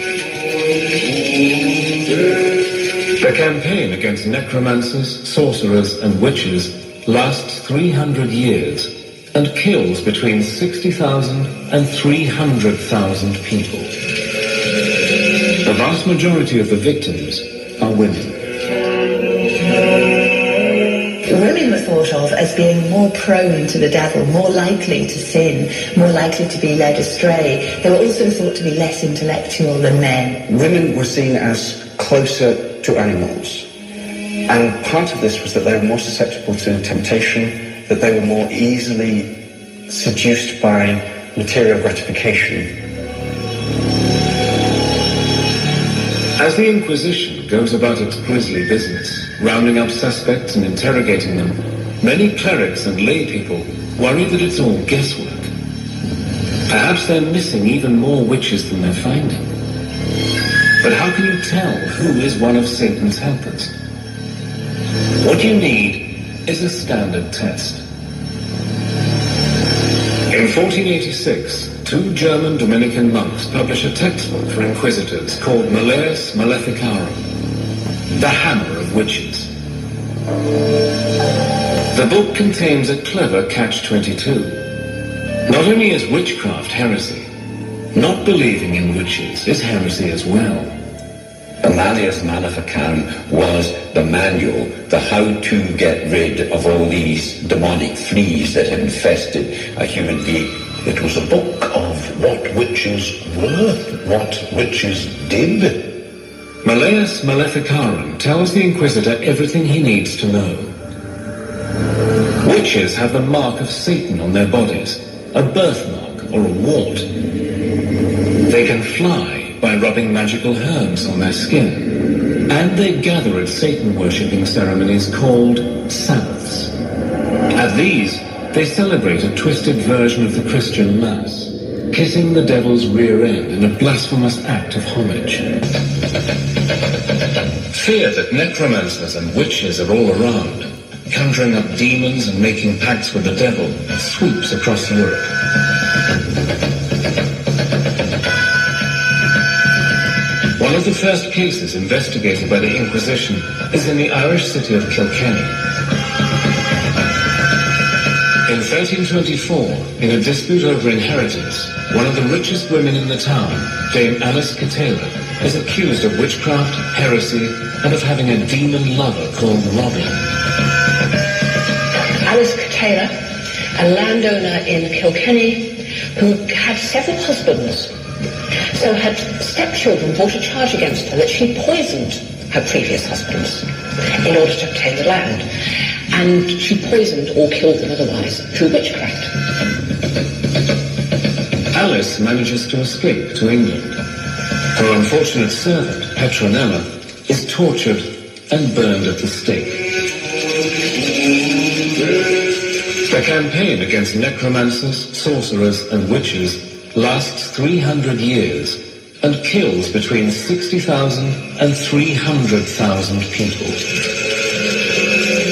The campaign against necromancers, sorcerers, and witches lasts 300 years and kills between 60,000 and 300,000 people. The vast majority of the victims are women. Women were thought of as being more prone to the devil, more likely to sin, more likely to be led astray. They were also thought to be less intellectual than men. Women were seen as closer to animals. And part of this was that they were more susceptible to temptation, that they were more easily seduced by material gratification. As the Inquisition goes about its grisly business, rounding up suspects and interrogating them, many clerics and lay people worry that it's all guesswork. Perhaps they're missing even more witches than they're finding. But how can you tell who is one of Satan's helpers? What you need is a standard test. In 1486, two German Dominican monks publish a textbook for inquisitors called Malleus Maleficarum, the Hammer of Witches. The book contains a clever catch-22. Not only is witchcraft heresy, not believing in witches is heresy as well. The Malleus Maleficarum was the manual, the how to get rid of all these demonic fleas that had infested a human being. It was a book of what witches were, what witches did. Malleus Maleficarum tells the Inquisitor everything he needs to know. Witches have the mark of Satan on their bodies, a birthmark or a wart. They can fly by rubbing magical herbs on their skin, and they gather at Satan-worshipping ceremonies called Sabbaths. At these, they celebrate a twisted version of the Christian Mass, kissing the devil's rear end in a blasphemous act of homage. Fear that necromancers and witches are all around, conjuring up demons and making pacts with the devil, sweeps across Europe. One of the first cases investigated by the Inquisition is in the Irish city of Kilkenny. In 1324, in a dispute over inheritance, one of the richest women in the town, Dame Alice Catela, is accused of witchcraft, heresy, and of having a demon lover called Robin. Alice Catela, a landowner in Kilkenny, who had several husbands, so had stepchildren brought a charge against her that she poisoned her previous husbands in order to obtain the land. And she poisoned or killed them otherwise through witchcraft. Alice manages to escape to England. Her unfortunate servant, Petronella, is tortured and burned at the stake. The campaign against necromancers, sorcerers, and witches lasts 300 years and kills between 60,000 and 300,000 people.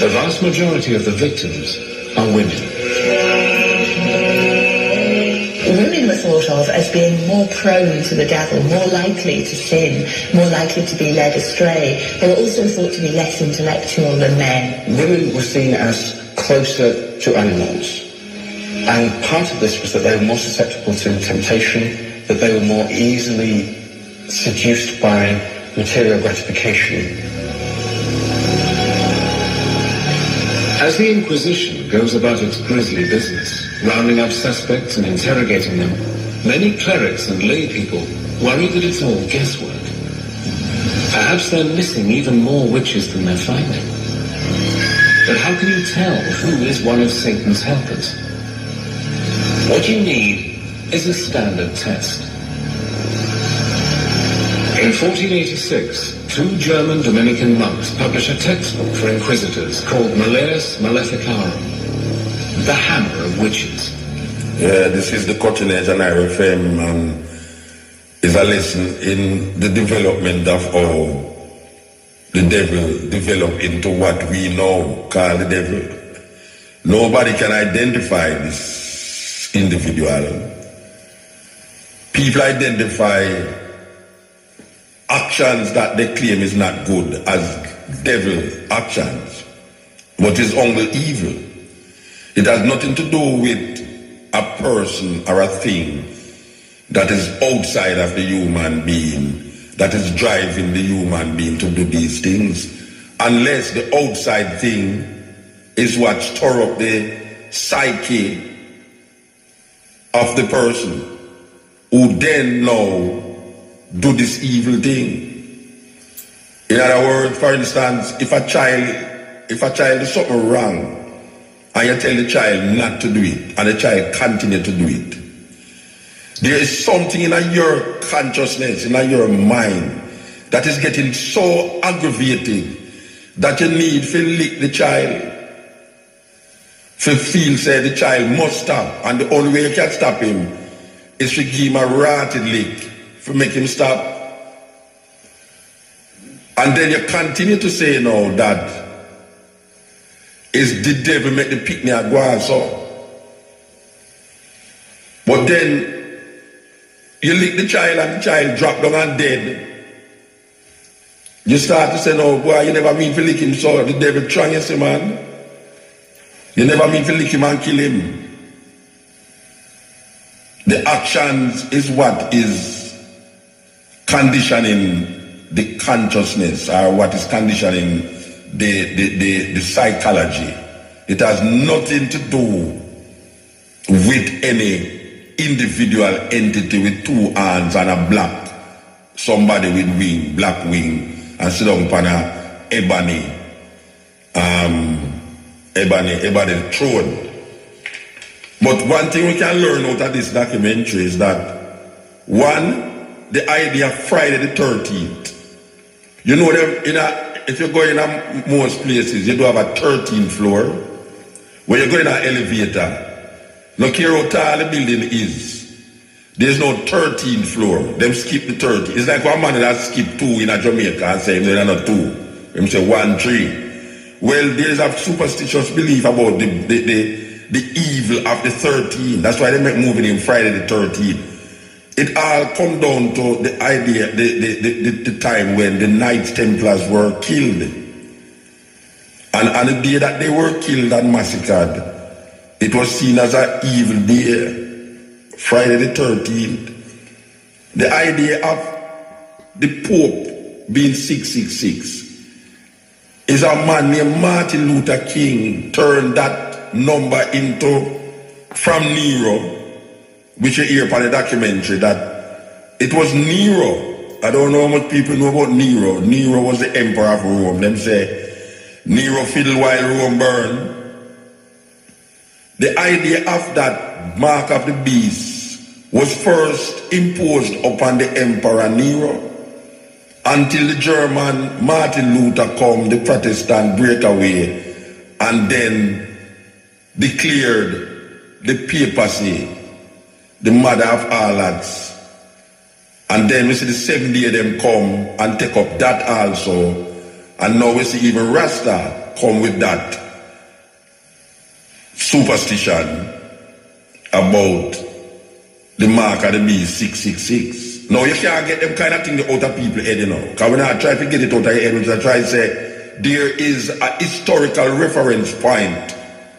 The vast majority of the victims are women. Women were thought of as being more prone to the devil, more likely to sin, more likely to be led astray. They were also thought to be less intellectual than men. Women were seen as closer to animals. And part of this was that they were more susceptible to temptation, that they were more easily seduced by material gratification. As the Inquisition goes about its grisly business, rounding up suspects and interrogating them, many clerics and lay people worry that it's all guesswork. Perhaps they're missing even more witches than they're finding. But how can you tell who is one of Satan's helpers? What you need is a standard test. In 1486, two German Dominican monks publish a textbook for inquisitors called Malleus Maleficarum, the Hammer of Witches. Yeah, this is the cutting edge and IRFM, and is a lesson in the development of how the devil developed into what we now call the devil. Nobody can identify this individual. people identify actions that they claim is not good as devil actions, but is only evil. It has nothing to do with a person or a thing that is outside of the human being, that is driving the human being to do these things, unless the outside thing is what stir up the psyche of the person who then now do this evil thing. In other words, for instance, if a child does something wrong and you tell the child not to do it and the child continue to do it, there is something in your consciousness, in your mind, that is getting so aggravated that you need to lick the child. To feel say the child must stop, and the only way you can stop him is to give him a ratted lick to make him stop. And then you continue to say no, that is the devil make the picnic go on so. But then you lick the child and the child drop down and dead. You start to say, no boy, you never mean to lick him so, the devil trying you say, man. You never mean to lick him and kill him. The actions is what is conditioning the consciousness, or what is conditioning the psychology. It has nothing to do with any individual entity with two hands and a black, somebody with wing, black wing, and sit down upon a ebony throne. But one thing we can learn out of this documentary is that, one, the idea of Friday the 13th. You know, if you go in most places, you do have a 13th floor, where you go in an elevator. Look here how tall the building is. There's no 13th floor. Them skip the 30. It's like one man that skip 2 in a Jamaica and say they're not 2. Them say 1, 3. Well, there's a superstitious belief about the evil of the 13. That's why they make movie in Friday the 13th. It all come down to the idea, the time when the Knights Templars were killed. And the day that they were killed and massacred, it was seen as an evil day, Friday the 13th. The idea of the Pope being 666 is a man named Martin Luther King turned that number into, from Nero, which you hear upon the documentary, that it was Nero. I don't know how much people know about Nero. Nero was the emperor of Rome. Them say, Nero fiddle while Rome burned. The idea of that mark of the beast was first imposed upon the Emperor Nero until the German Martin Luther come, the Protestant breakaway, and then declared the papacy the mother of all acts. And then we see the 7th day them come and take up that also, and now we see even Rasta come with that superstition about the mark of the beast 666. Now you can't get them kind of thing out of people's head, you know. Because when I try to get it out of your head, which I try to say, there is a historical reference point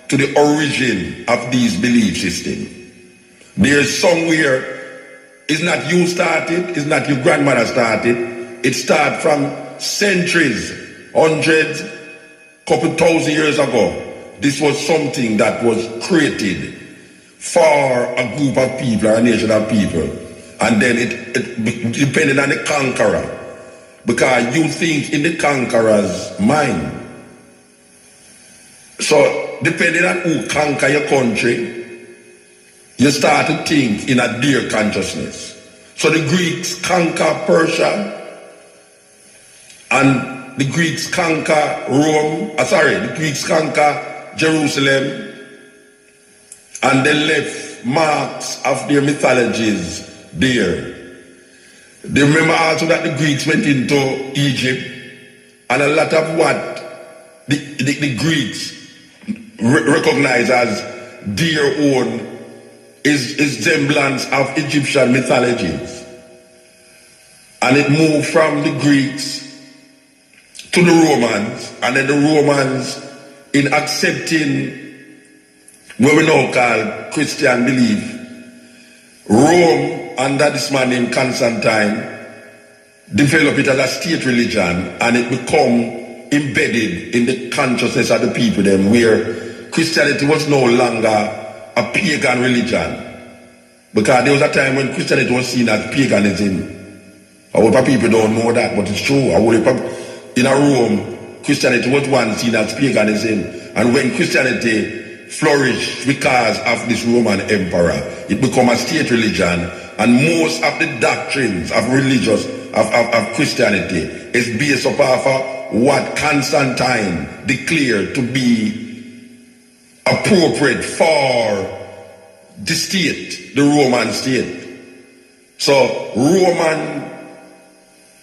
to the origin of these belief systems. There's somewhere, it's not you started, it's not your grandmother started, it started from centuries, hundreds, couple thousand years ago. This was something that was created for a group of people, or a nation of people. And then it depended on the conqueror. Because you think in the conqueror's mind. So, depending on who conquer your country, you start to think in a their consciousness. So the Greeks conquer Persia, and the Greeks conquer Rome, the Greeks conquer Jerusalem, and they left marks of their mythologies there. They remember also that the Greeks went into Egypt, and a lot of what the Greeks recognize as their own is semblance of Egyptian mythologies. And it moved from the Greeks to the Romans, and then the Romans, in accepting what we now call Christian belief, Rome, under this man named Constantine, developed it as a state religion, and it become embedded in the consciousness of the people them, where Christianity was no longer a pagan religion, because there was a time when Christianity was seen as paganism. A lot of people don't know that, but it's true. In Rome, Christianity was once seen as paganism, and when Christianity flourished because of this Roman emperor, it became a state religion, and most of the doctrines of of Christianity is based upon what Constantine declared to be appropriate for the state, the Roman state. So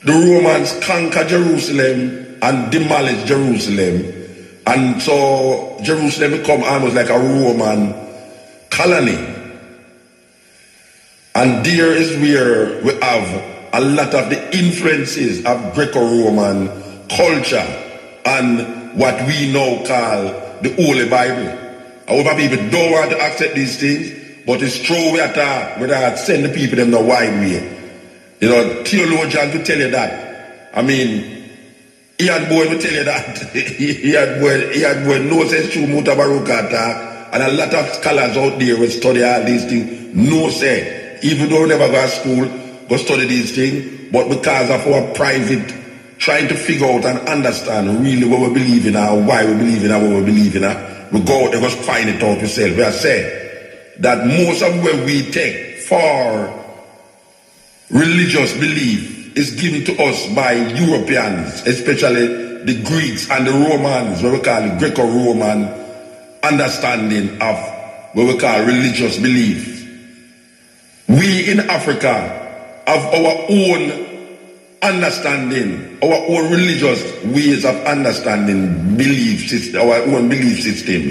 the Romans conquered Jerusalem and demolished Jerusalem, and so Jerusalem become almost like a Roman colony. And there is where we have a lot of the influences of Greco-Roman culture and what we now call the Holy Bible. A lot of people don't want to accept these things, but it's true we are without send the people them the wide way. You know, theologians will tell you that. I mean, Ian Boy will tell you that. Ian Boy knows it's true MUTABARUKA attack, and a lot of scholars out there will study all these things. No say, even though we never go to school, go study these things, but because of our private trying to figure out and understand really what we believe in and why we believe in and what we believe in, we go out and just find it out ourselves. We are saying that most of what we take for religious belief is given to us by Europeans, especially the Greeks and the Romans, what we call the Greco-Roman understanding of what we call religious belief. We in Africa have our own understanding, our own religious ways of understanding belief system, our own belief system.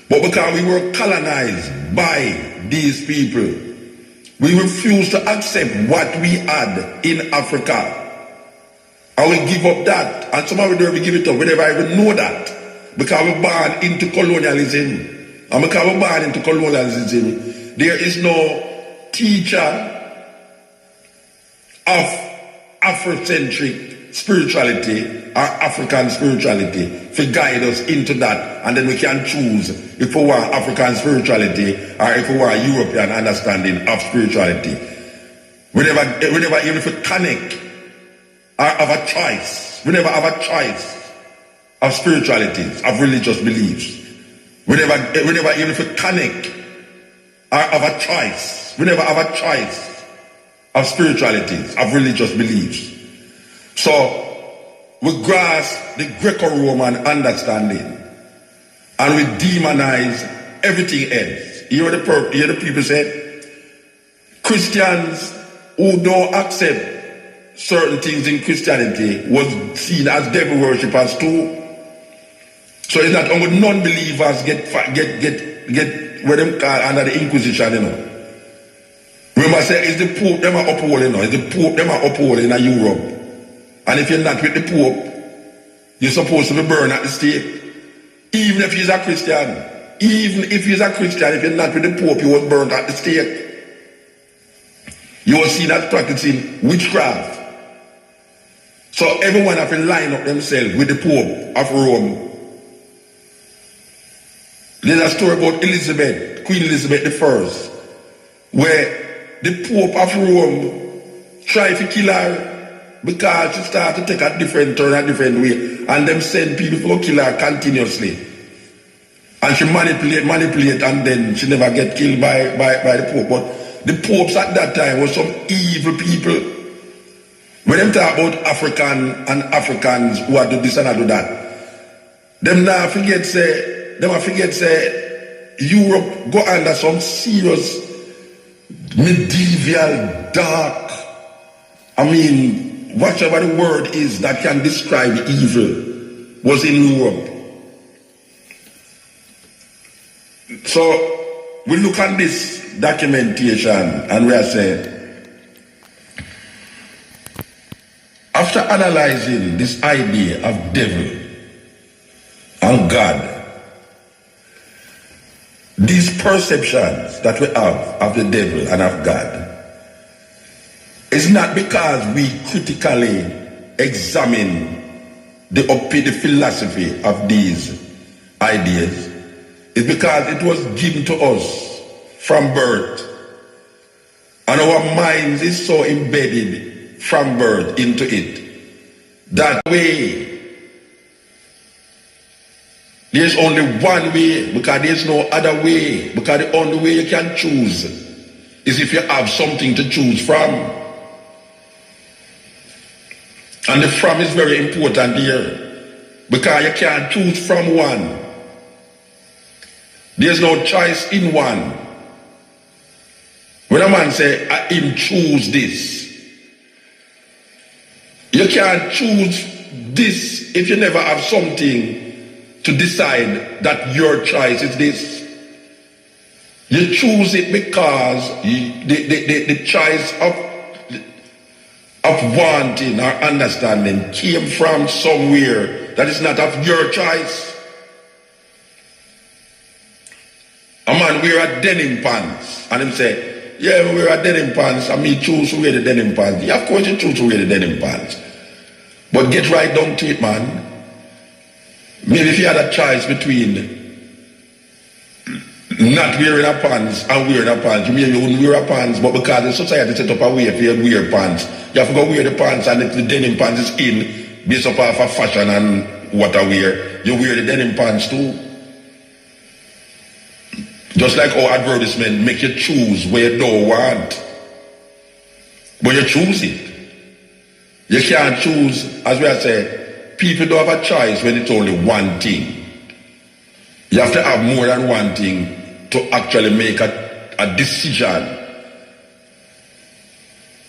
But because we were colonized by these people, we refuse to accept what we had in Africa. And we give up that. And somehow we don't even give it up. We never even know that. Because we're born into colonialism. And because we're born into colonialism, there is no teacher of Afrocentric spirituality or African spirituality to guide us into that, and then we can choose if we want African spirituality or if we want European understanding of spirituality. We never even to connect or have a choice. We never have a choice of spiritualities, of religious beliefs. We never even to connect or have a choice. We never have a choice of spiritualities, of religious beliefs. So we grasp the Greco-Roman understanding and we demonize everything else. You hear the people say, Christians who don't accept certain things in Christianity was seen as devil worshippers too. So it's not only non-believers get what them call under the Inquisition, you know. Remember, say, it's the Pope them are upholding now. It's the Pope them are upholding in Europe. And if you're not with the Pope, you're supposed to be burned at the stake. Even if he's a Christian. Even if he's a Christian, if you're not with the Pope, you was burned at the stake. You will see that practicing witchcraft. So everyone have to line up themselves with the Pope of Rome. There's a story about Elizabeth, Queen Elizabeth I, where the Pope of Rome tried to kill her because she started to take a different turn, a different way, and them send people to kill her continuously. And she manipulate, and then she never get killed by the Pope. But the popes at that time were some evil people. When them talk about Africans who are do this and do that, them now forget say Europe go under some serious medieval dark, whatever the word is that can describe evil, was in Europe. So we look at this documentation and we are saying, after analyzing this idea of devil and God, these perceptions that we have of the devil and of God, it's not because we critically examine the philosophy of these ideas. It's because it was given to us from birth. And our minds is so embedded from birth into it. That way, there's only one way, because there's no other way. Because the only way you can choose is if you have something to choose from. And the from is very important here, because you can't choose from one. There's no choice in one. When a man say, I him choose this, you can't choose this if you never have something to decide that your choice is this. You choose it because the choice of wanting or understanding came from somewhere that is not of your choice. A man wear a denim pants and him say, yeah, we wear a denim pants and me choose to wear the denim pants. Yeah, of course you choose to wear the denim pants. But get right down to it, man. Maybe if you had a choice between not wearing a pants and wearing a pants, you maybe wouldn't wear a pants, but because the society set up a way for you to wear pants, you have to go wear the pants, and if the denim pants is in, based upon of fashion and what I wear, you wear the denim pants too. Just like our advertisement make you choose where you don't want. But you choose it. You can't choose, as we have said, people don't have a choice when it's only one thing. You have to have more than one thing to actually make a decision.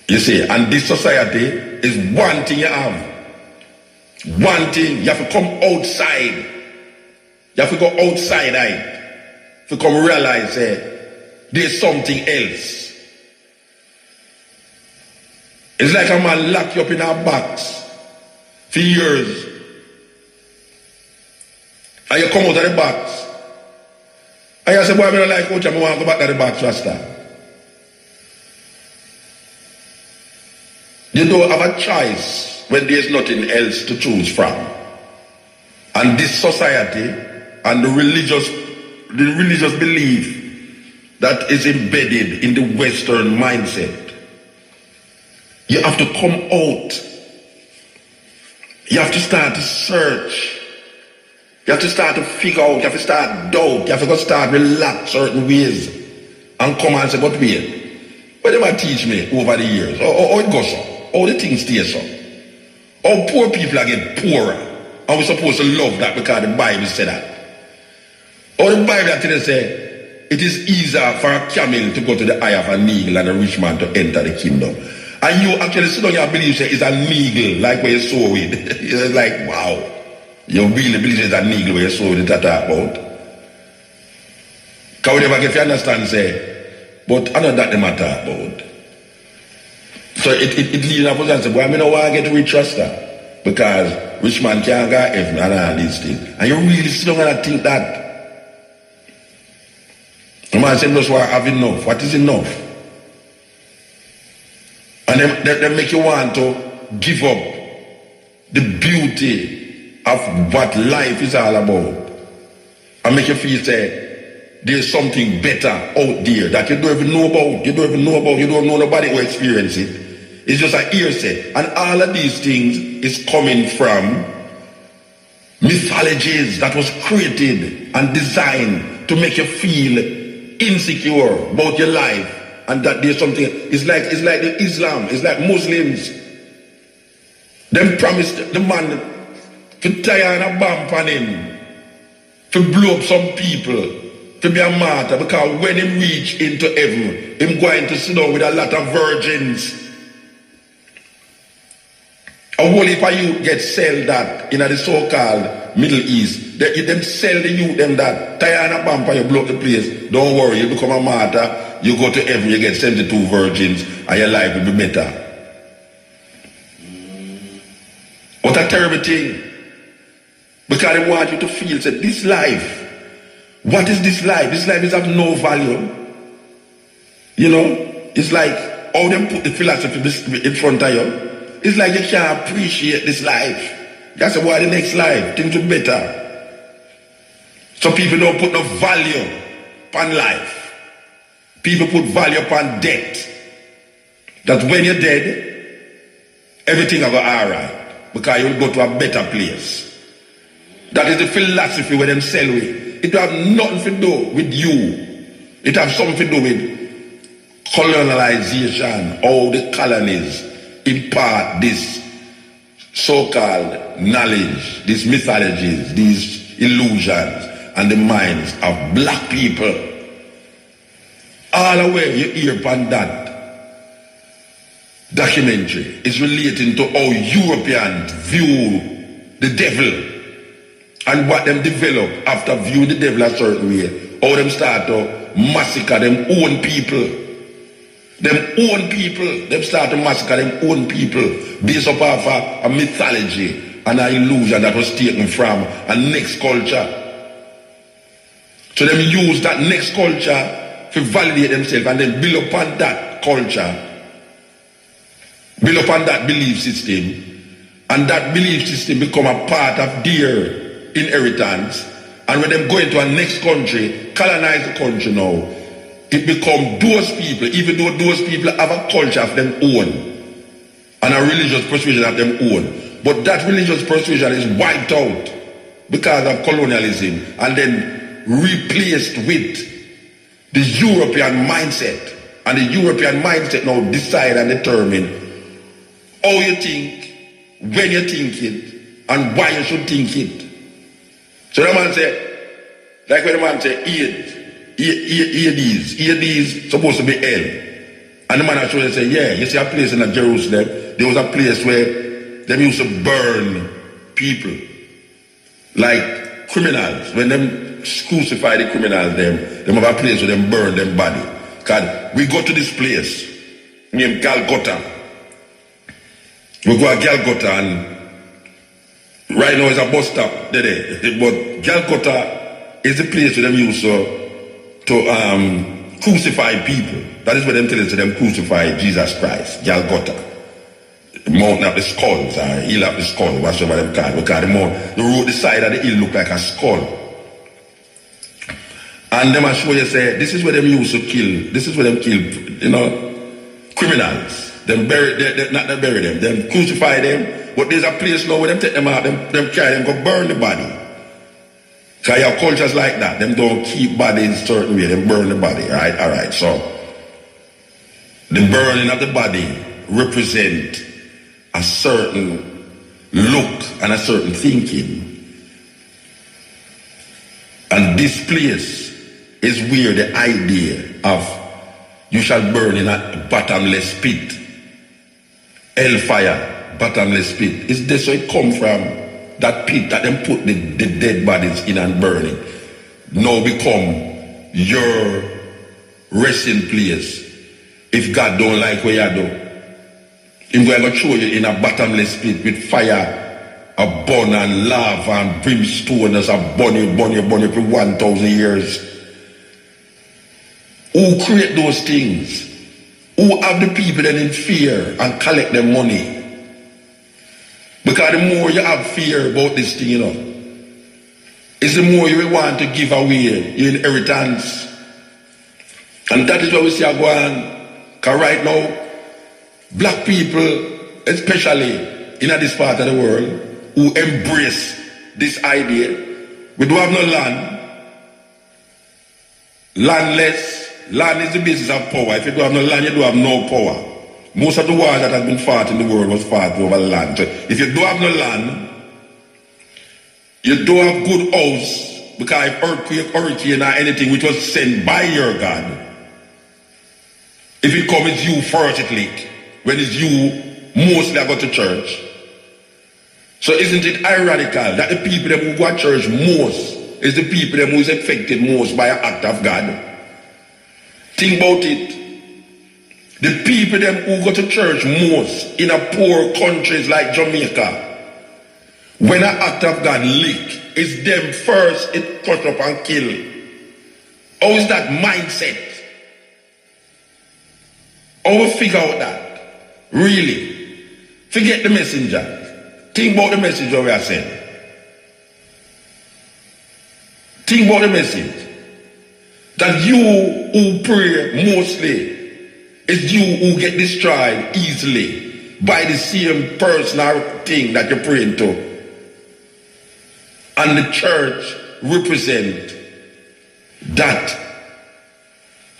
You see, and this society is one thing you have. One thing, you have to come outside. You have to go outside, to come realize there's something else. It's like a man lock you up in a box for years. And you come out of the box. And you say, boy, I don't like coach, I want to go back to the box, Rasta. You don't have a choice when there's nothing else to choose from. And this society and the religious belief that is embedded in the Western mindset, you have to come out. You have to start to search. You have to start to figure out. You have to start doubt. You have to start relax certain ways. And come and say, but wait. What did they teach me over the years? How it goes so? How the things stay so? How poor people are getting poorer. And we're supposed to love that because the Bible said that. How the Bible actually say, it is easier for a camel to go to the eye of an eagle and a rich man to enter the kingdom. And you actually sit on your belief say it's an eagle, like where you saw it. It's like, wow. You really believe it's an eagle where you saw it that about. Because we never get to understand, say, but I know that they matter about. So it leads in a position and say, well, I don't want to get rich, Rasta. Because rich man can't go heaven and all these things. And you really sit down and think that. The man said, just want to have enough. What is enough? And they make you want to give up the beauty of what life is all about. And make you feel, say, there's something better out there that you don't even know about. You don't even know about. You don't know nobody who experience it. It's just a hearsay. And all of these things is coming from mythologies that was created and designed to make you feel insecure about your life. And that there's something, it's like the Islam, it's like Muslims. Them promised the man to tie on a bomb on him, to blow up some people, to be a martyr, because when he reach into heaven, him going to sit down with a lot of virgins. A whole heap of you get sold that in the so-called Middle East. Them sell the youth them that tie on a bumper, you block the place. Don't worry, you become a martyr, you go to heaven, you get 72 virgins, and your life will be better. What a terrible thing. Because they want you to feel that this life, what is this life? This life is of no value. You know, it's like how them put the philosophy in front of you. It's like you can't appreciate this life. That's why the next life, things will be better. So people don't put no value upon life. People put value upon death. That when you're dead, everything will go alright. Because you'll go to a better place. That is the philosophy where them sell with. It have nothing to do with you. It have something to do with colonization. How the colonies impart this so-called knowledge, these mythologies, these illusions, and the minds of black people. All the way you hear upon that documentary is relating to how Europeans view the devil and what them develop after viewing the devil a certain way. How them start to massacre them own people. Them own people, them start to massacre them own people based upon a mythology and an illusion that was taken from a next culture. So them use that next culture to validate themselves and then build upon that culture, build upon that belief system, and that belief system become a part of their inheritance. And when them go into a next country, colonize the country now, it become those people, even though those people have a culture of them own and a religious persuasion of them own, but that religious persuasion is wiped out because of colonialism and then replaced with the European mindset. And the European mindset now decide and determine how you think, when you think it, and why you should think it. So the man say, like when the man say, Hades supposed to be hell. And the man actually say, yeah, you see a place in Jerusalem, there was a place where they used to burn people, like criminals. When them crucify the criminals, them have a place where them burn them body. Because we go to this place named Calcutta. We go to Calcutta and right now it's a bus stop there. But Calcutta is the place where them used to crucify people. That is where them tell us them crucify Jesus Christ, Golgotha. The mountain of the skulls, or hill of the skull, whatever them call it. Because the road, the side of the hill look like a skull. And them show you say, this is where them used to kill, this is where them kill, criminals. Them bury, not them bury them, them crucify them. But there's a place now where them take them out, them carry them, go burn the body. Because your cultures like that, them don't keep bodies certain way, them burn the body, right? Alright, so the burning of the body represent a certain look and a certain thinking. And this place is where the idea of you shall burn in a bottomless pit, hellfire, bottomless pit, is this where it come from? That pit that them put the dead bodies in and burn it, now become your resting place. If God don't like what you do, He's going to throw you in a bottomless pit with fire, a burn and lava and brimstone as a bunny for 1,000 years. Who create those things? Who have the people that in fear and collect their money? Because the more you have fear about this thing, it's the more you will want to give away your inheritance. And that is what we see going. Because right now, black people, especially in this part of the world, who embrace this idea, we don't have no land. Landless. Land is the basis of power. If you don't have no land, you don't have no power. Most of the wars that have been fought in the world was fought over land. So if you don't have no land, you don't have good house, because if earthquake, hurricane, or anything which was sent by your God, if it comes, it's you first it leak. When it's you, mostly I go to church. So isn't it ironical that the people them who go to church most is the people them who is affected most by an act of God? Think about it. The people them who go to church most in a poor countries like Jamaica, when an act of God leak, it's them first it cut up and kill. How is that mindset? How we figure out that? Really? Forget the messenger. Think about the message that we are saying. Think about the message. That you who pray mostly is you who get destroyed easily by the same personal thing that you're praying to. And the church represents that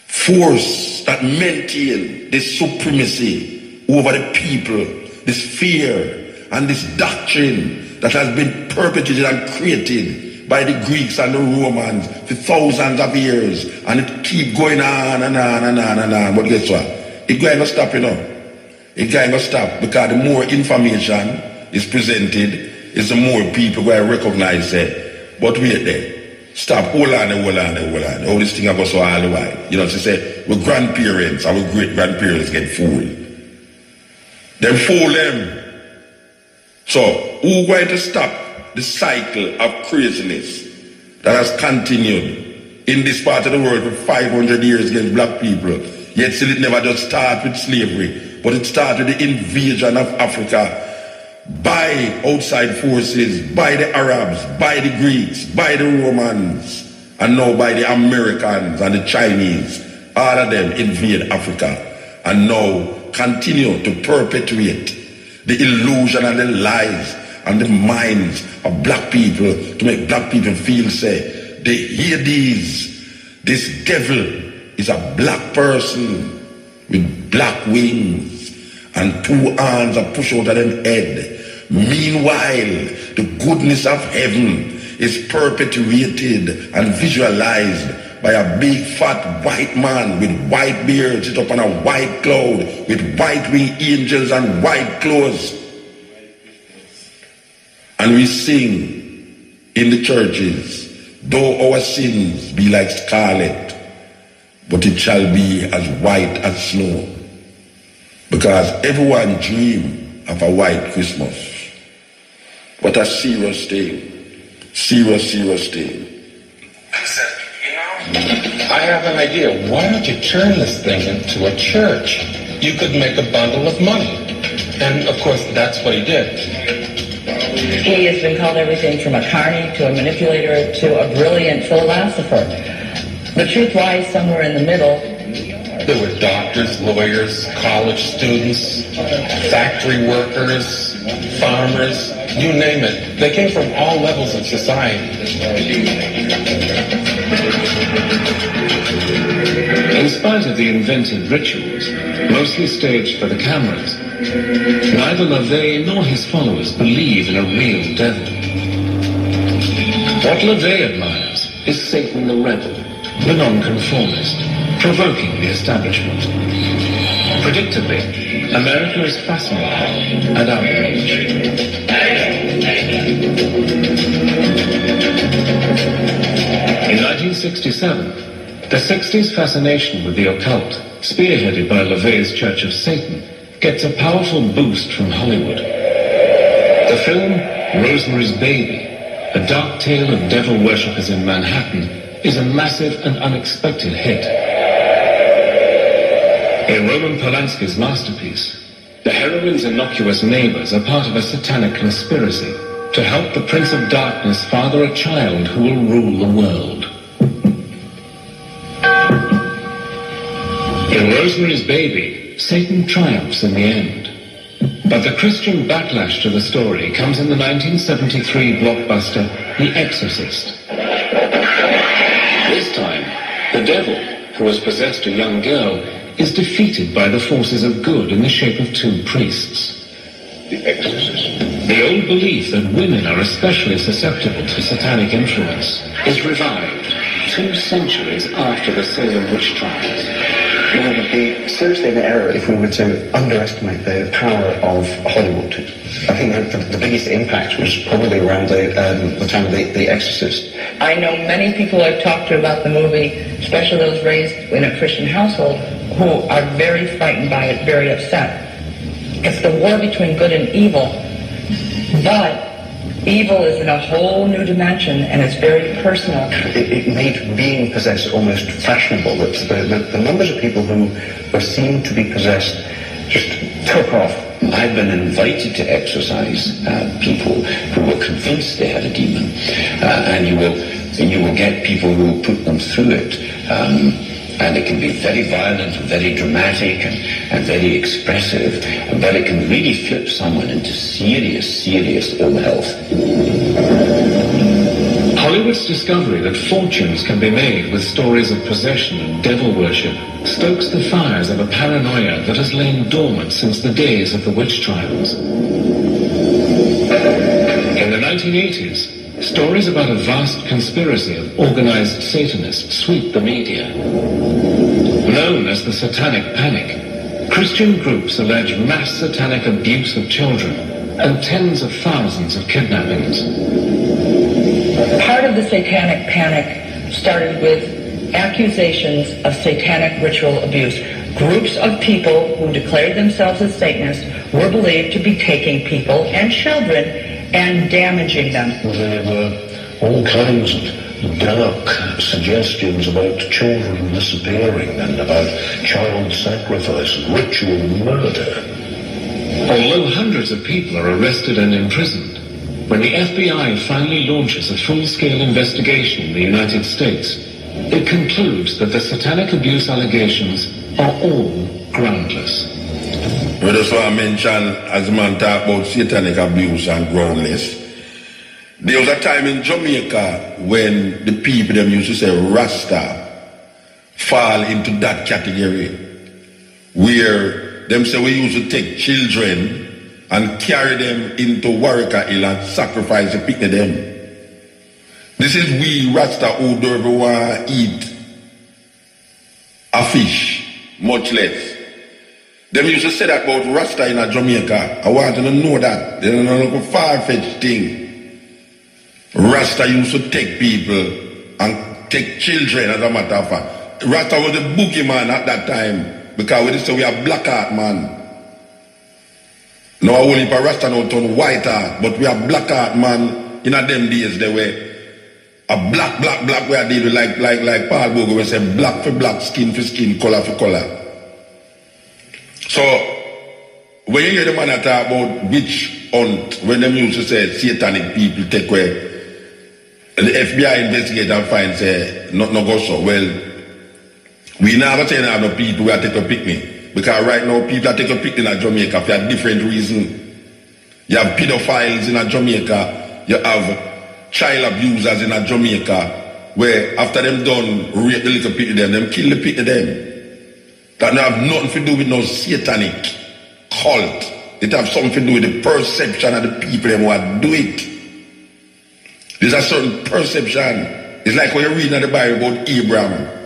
force that maintain this supremacy over the people, this fear and this doctrine that has been perpetrated and created by the Greeks and the Romans for thousands of years, and it keep going on and on and on and on. But guess what? It going to stop, you know. It going to stop, because the more information is presented, is the more people going to recognize it. But wait there. Stop. Hold on. All this thing I go so all the while. You know, she said, our grandparents, our great-grandparents get fooled. Them fool them. So, who going to stop the cycle of craziness that has continued in this part of the world for 500 years against black people? Yet still it never just started with slavery, but it started with the invasion of Africa by outside forces, by the Arabs, by the Greeks, by the Romans, and now by the Americans and the Chinese. All of them invade Africa and now continue to perpetuate the illusion and the lies and the minds of black people to make black people feel, say, they hear this devil is a black person with black wings and two arms are pushed out of them head. Meanwhile, the goodness of heaven is perpetuated and visualized by a big fat white man with white beard sit up on a white cloud with white winged angels and white clothes. And we sing in the churches, though our sins be like scarlet, but it shall be as white as snow. Because everyone dreams of a white Christmas. What a serious thing. Serious thing. I have an idea. Why don't you turn this thing into a church? You could make a bundle of money. And of course, that's what he did. He has been called everything from a carny to a manipulator to a brilliant philosopher. The truth lies somewhere in the middle. There were doctors, lawyers, college students, factory workers, farmers, you name it. They came from all levels of society. In spite of the invented rituals, mostly staged for the cameras, neither LaVey nor his followers believe in a real devil. What LaVey admires is Satan the rebel, the nonconformist, provoking the establishment. Predictably, America is fascinated and outraged. In 1967, the 60s fascination with the occult, spearheaded by LaVey's Church of Satan, gets a powerful boost from Hollywood. The film Rosemary's Baby, a dark tale of devil worshippers in Manhattan, is a massive and unexpected hit. In Roman Polanski's masterpiece, the heroine's innocuous neighbors are part of a satanic conspiracy to help the Prince of Darkness father a child who will rule the world. In Rosemary's Baby, Satan triumphs in the end. But the Christian backlash to the story comes in the 1973 blockbuster The Exorcist. This time, the devil, who has possessed a young girl, is defeated by the forces of good in the shape of two priests. The Exorcist. The old belief that women are especially susceptible to satanic influence is revived 2 centuries after the Salem witch trials. We would be seriously in error if we were to underestimate the power of Hollywood. I think that the biggest impact was probably around the time of The Exorcist. I know many people I've talked to about the movie, especially those raised in a Christian household, who are very frightened by it, very upset. It's the war between good and evil, but evil is in a whole new dimension, and it's very personal. It made being possessed almost fashionable. The numbers of people who were seen to be possessed just took off. I've been invited to exorcise people who were convinced they had a demon, and you will get people who will put them through it. And it can be very violent and very dramatic and very expressive, but it can really flip someone into serious, serious ill health. Hollywood's discovery that fortunes can be made with stories of possession and devil worship stokes the fires of a paranoia that has lain dormant since the days of the witch trials. In the 1980s, stories about a vast conspiracy of organized Satanists sweep the media. Known as the Satanic Panic, Christian groups allege mass satanic abuse of children and tens of thousands of kidnappings. Part of the Satanic Panic started with accusations of satanic ritual abuse. Groups of people who declared themselves as Satanists were believed to be taking people and children and damaging them. There were all kinds of dark suggestions about children disappearing and about child sacrifice and ritual murder. Although hundreds of people are arrested and imprisoned, when the FBI finally launches a full-scale investigation in the United States, it concludes that the satanic abuse allegations are all groundless. We just want to mention, as the man talk about satanic abuse and groundless, there was a time in Jamaica when the people them used to say Rasta fall into that category, where them say we used to take children and carry them into Warwick Hill and sacrifice the picnic them. This is we Rasta who don't ever want to eat a fish, much less. Them used to say that about Rasta in Jamaica. I want to know that. They don't know a far-fetched thing. Rasta used to take people and take children, as a matter of fact. Rasta was the boogeyman at that time, because we used to say we are black art man. Now only for Rasta now turn white art, but we are black art man. In them days they were a black we are dealing like Paul Bogo we say black for black, skin for skin, color for color. So when you hear the man talk about witch hunt, when them used to say satanic people take away, the FBI investigate and find say not go so. Well, we never say have no people who are take a picnic, because right now people are take a picnic in Jamaica for a different reason. You have pedophiles in Jamaica, you have child abusers in Jamaica, where after them done rape the little people them kill the people them. That have nothing to do with no satanic cult. It have something to do with the perception of the people them who do it. There's a certain perception. It's like when you're reading in the Bible about Abraham.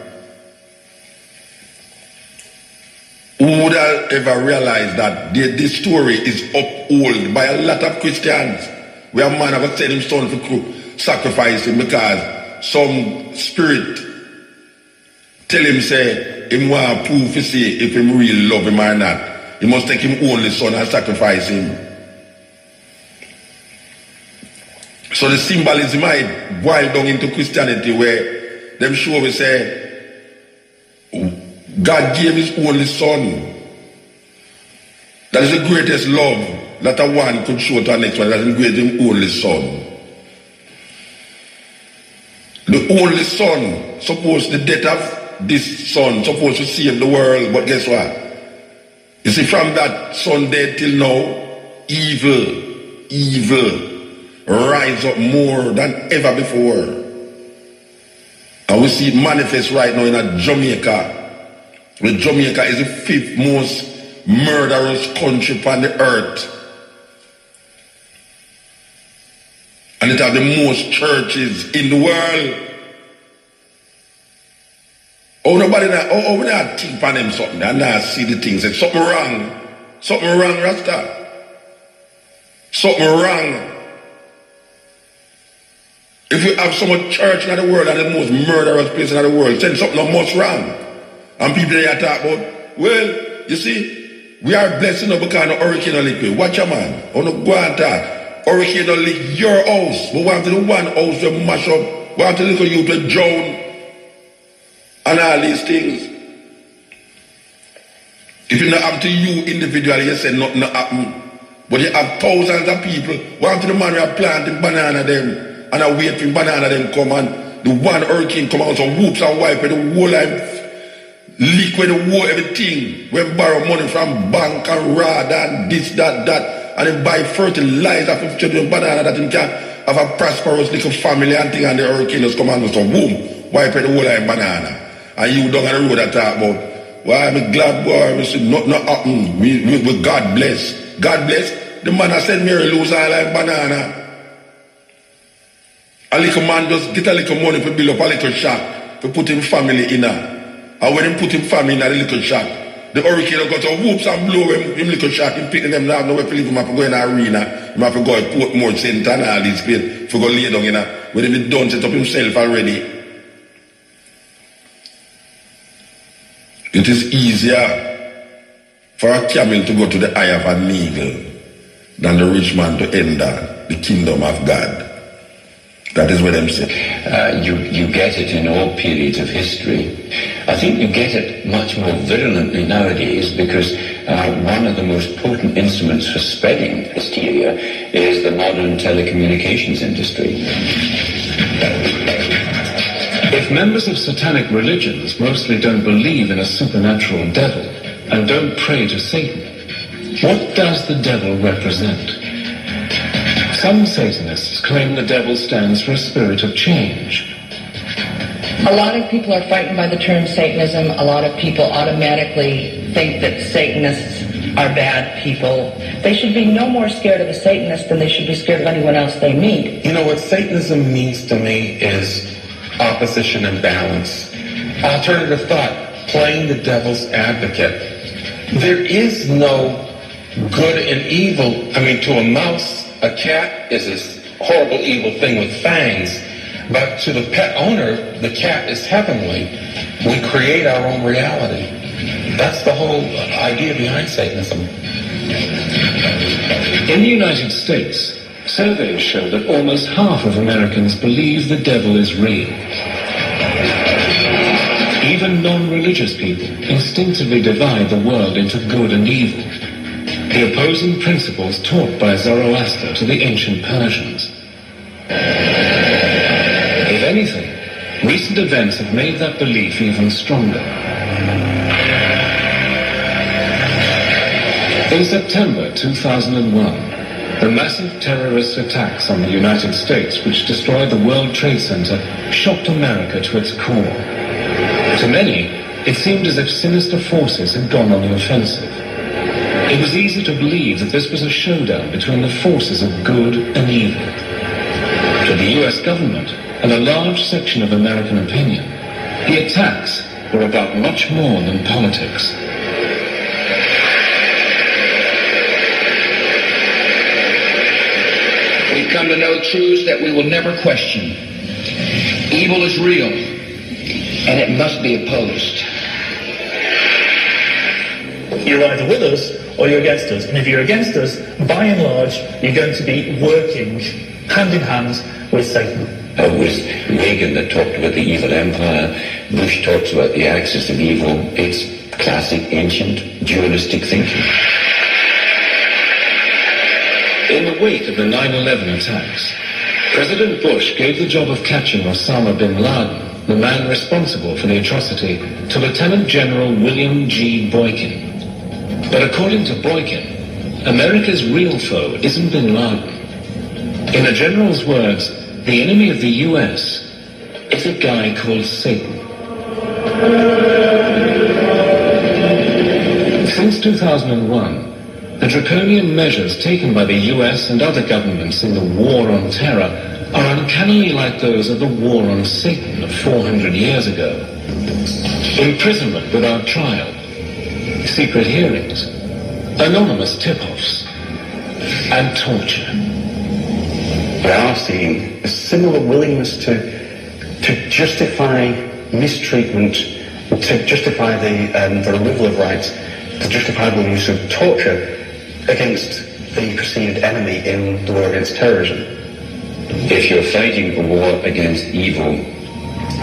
Who would have ever realized that this story is upheld by a lot of Christians? Where a man have sent his son for sacrifice him because some spirit tell him say, him want to prove to see if him really love him or not. He must take him only son and sacrifice him. So the symbolism might boil down into Christianity, where them show we say God gave his only son. That is the greatest love that a one could show to the next one. That is the greatest only son. The only son, suppose the death of this son supposed to save the world, but guess what? You see, from that son dead till now, evil rise up more than ever before. And we see it manifest right now in Jamaica. Where Jamaica is the 5th most murderous country on the earth. And it has the most churches in the world. Oh, nobody not, oh, we not think on them something, and not see the things. Like, something wrong, Rasta. Something wrong. If you have so much church in the world and the most murderous place in the world, then something must wrong. And people there talk about, well, you see, we are blessed enough because of hurricane lick. Watch your man. Oh, no, go and talk. Hurricane lick your house. We want to the one house to mash up. We want to look at you to drown. And all these things. If it not happen to you individually, you say nothing happen. But you have thousands of people. Want to the man who are planting banana them. And I wait for banana them come and the one hurricane come out, so whoops and wipe the whole life, liquid the whole everything. When borrow money from bank and rod and this, that, and then buy fertilizer for children banana that you can have a prosperous little family and thing, and the hurricane just come and so boom, wipe the whole life banana. And you down on the road that talk about, well, I'm glad boy, we see nothing happen. We God bless. God bless. The man that said Mary lose all life banana. A little man just get a little money to build up a little shop to put him family in her. And when he put him family in a little shop, the hurricane got to whoops and blow him little shop, him picking them now, nowhere to leave him, have to go in the arena, him have to go to Portmore Center and all these places, to go lay down in a, when he done set up himself already. It is easier for a camel to go to the eye of an eagle than the rich man to enter the kingdom of God. That is what I'm saying. You get it in all periods of history. I think you get it much more virulently nowadays because one of the most potent instruments for spreading hysteria is the modern telecommunications industry. If members of satanic religions mostly don't believe in a supernatural devil and don't pray to Satan, what does the devil represent? Some Satanists claim the devil stands for a spirit of change. A lot of people are frightened by the term Satanism. A lot of people automatically think that Satanists are bad people. They should be no more scared of a Satanist than they should be scared of anyone else they meet. You know, what Satanism means to me is opposition and balance. Alternative thought, playing the devil's advocate. There is no good and evil. I mean, to a mouse, a cat is this horrible, evil thing with fangs. But to the pet owner, the cat is heavenly. We create our own reality. That's the whole idea behind Satanism. In the United States, surveys show that almost half of Americans believe the devil is real. Even non-religious people instinctively divide the world into good and evil, the opposing principles taught by Zoroaster to the ancient Persians. If anything, recent events have made that belief even stronger. In September 2001, the massive terrorist attacks on the United States, which destroyed the World Trade Center, shocked America to its core. To many, it seemed as if sinister forces had gone on the offensive. It was easy to believe that this was a showdown between the forces of good and evil. To the US government and a large section of American opinion, the attacks were about much more than politics. We've come to know truths that we will never question. Evil is real, and it must be opposed. You're either with us or you're against us. And if you're against us, by and large, you're going to be working hand in hand with Satan. It was Reagan that talked about the evil empire. Bush talks about the axis of evil. It's classic, ancient, dualistic thinking. In the wake of the 9/11 attacks, President Bush gave the job of catching Osama bin Laden, the man responsible for the atrocity, to Lieutenant General William G. Boykin. But according to Boykin, America's real foe isn't bin Laden. In the general's words, the enemy of the US is a guy called Satan. Since 2001, the draconian measures taken by the US and other governments in the war on terror are uncannily like those of the war on Satan of 400 years ago. Imprisonment without trial, secret hearings, anonymous tip-offs, and torture. We are seeing a similar willingness to justify mistreatment, to justify the removal of rights, to justify the use of torture against the perceived enemy in the war against terrorism. If you're fighting a war against evil,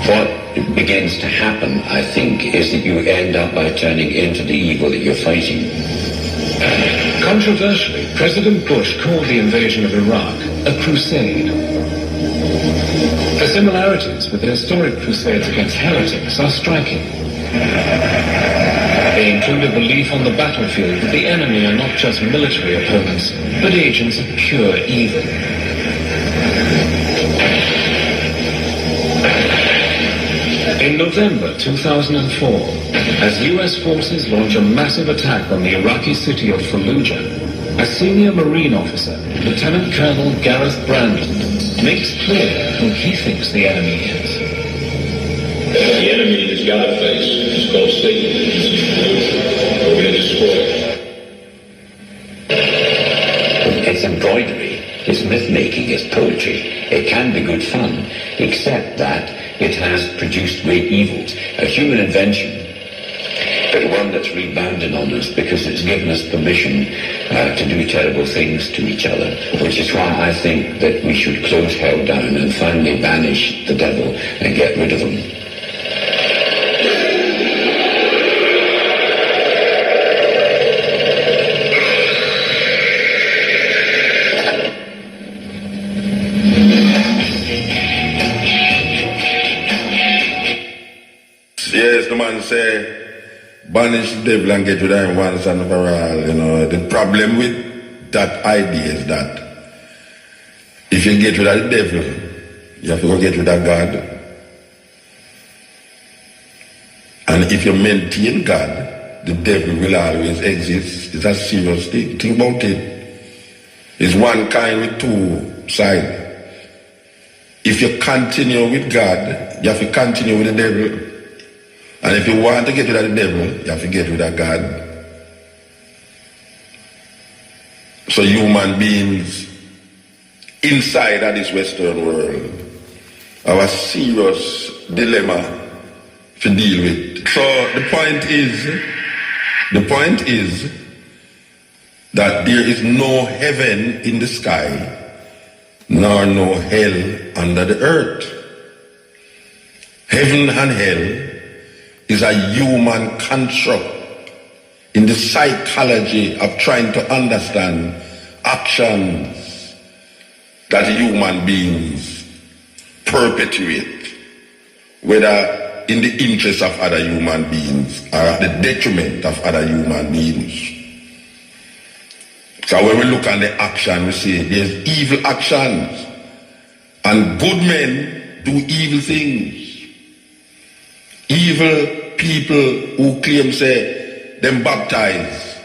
what begins to happen, I think, is that you end up by turning into the evil that you're fighting. Controversially, President Bush called the invasion of Iraq a crusade. The similarities with the historic crusades against heretics are striking. They include a belief on the battlefield that the enemy are not just military opponents, but agents of pure evil. In November 2004, as US forces launch a massive attack on the Iraqi city of Fallujah, a senior Marine officer, Lieutenant Colonel Gareth Brandon, makes clear who he thinks the enemy is. The enemy has got a face. It's called Satan. We're going to destroy it. It's embroidery, it's myth-making, it's poetry. It can be good fun, except that it has produced great evils. A human invention, but one that's rebounded on us because it's given us permission to do terrible things to each other, which is why I think that we should close hell down and finally banish the devil and get rid of him. Yes, the man say, banish the devil and get rid of him once and for all. You know, the problem with that idea is that if you get rid of the devil, you have to go get rid of God. And if you maintain God, the devil will always exist. It's a serious thing. Think about it. It's one kind with two sides. If you continue with God, you have to continue with the devil. And if you want to get rid of the devil, you have to get rid of God. So human beings inside of this Western world have a serious dilemma to deal with. So the point is that there is no heaven in the sky, nor no hell under the earth. Heaven and hell is a human construct in the psychology of trying to understand actions that human beings perpetuate, whether in the interest of other human beings or at the detriment of other human beings. So when we look at the action, we see there's evil actions, and good men do evil things. Evil people who claim say them baptize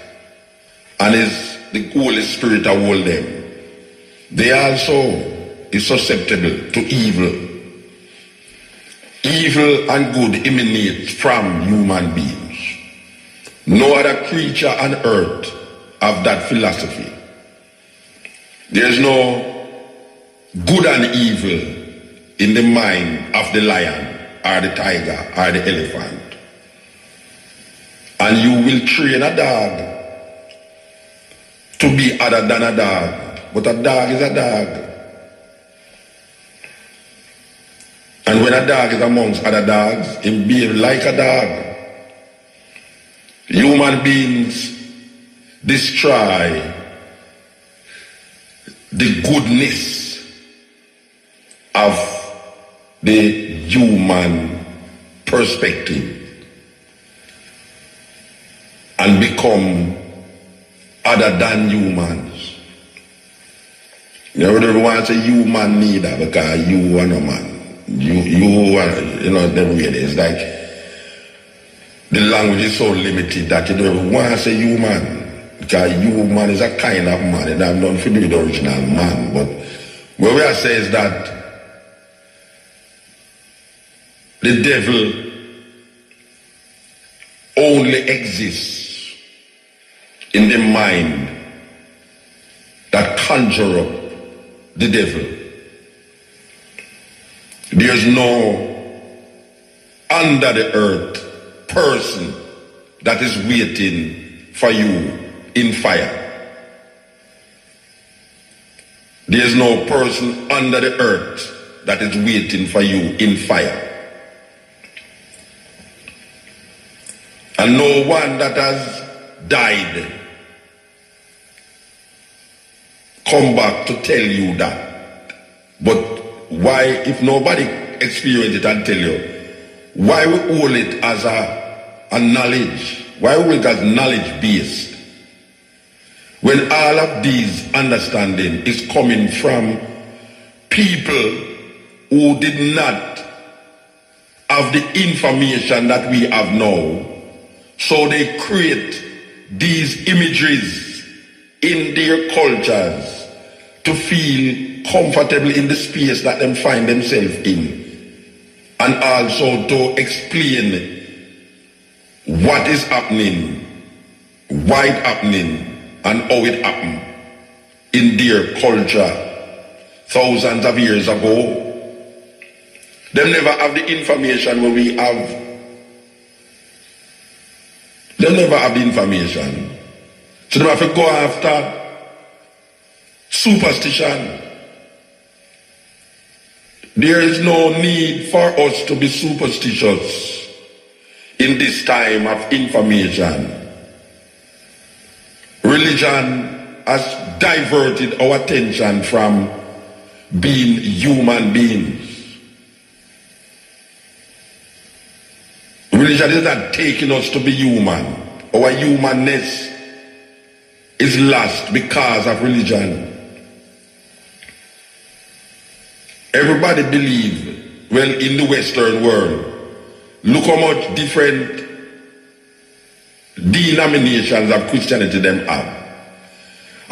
and is the Holy Spirit that hold them, they also is susceptible to evil. Evil and good emanate from human beings. No other creature on earth have that philosophy. There's no good and evil in the mind of the lion or the tiger or the elephant. And you will train a dog to be other than a dog. But a dog is a dog. And when a dog is amongst other dogs, it behaves like a dog. Human beings destroy the goodness of the human perspective and become other than humans. You don't want to say human neither, because you are no man. You are, the way it is. Like, the language is so limited that you don't want to say human, because human is a kind of man. It has nothing to do with the original man. But what we are saying is that the devil only exists in the mind that conjure up the devil. There's no under the earth person that is waiting for you in fire. There's no person under the earth that is waiting for you in fire. And no one that has died come back to tell you that. But why, if nobody experienced it and tell you, why we hold it as a knowledge? Why we hold it as knowledge based? When all of these understanding is coming from people who did not have the information that we have now, so they create these imageries in their cultures to feel comfortable in the space that they find themselves in, and also to explain what is happening, why it happening, and how it happened in their culture thousands of years ago. They never have the information where we have. They never have the information. So they have to go after superstition. There is no need for us to be superstitious in this time of information. Religion has diverted our attention from being human beings. Religion is not taking us to be human. Our humanness is lost because of religion. Everybody believes, well, in the Western world, look how much different denominations of Christianity them have.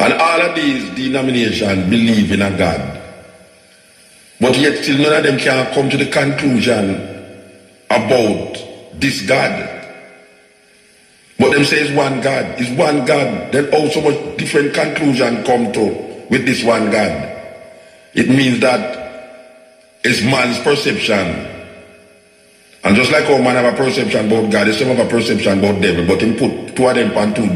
And all of these denominations believe in a God. But yet still none of them can come to the conclusion about this God. But them say it's one God. It's one God. Then how so much different conclusion come to with this one God? It means that it's man's perception. And just like how man have a perception about God, it's some have a perception about devil, but him put two of them on two.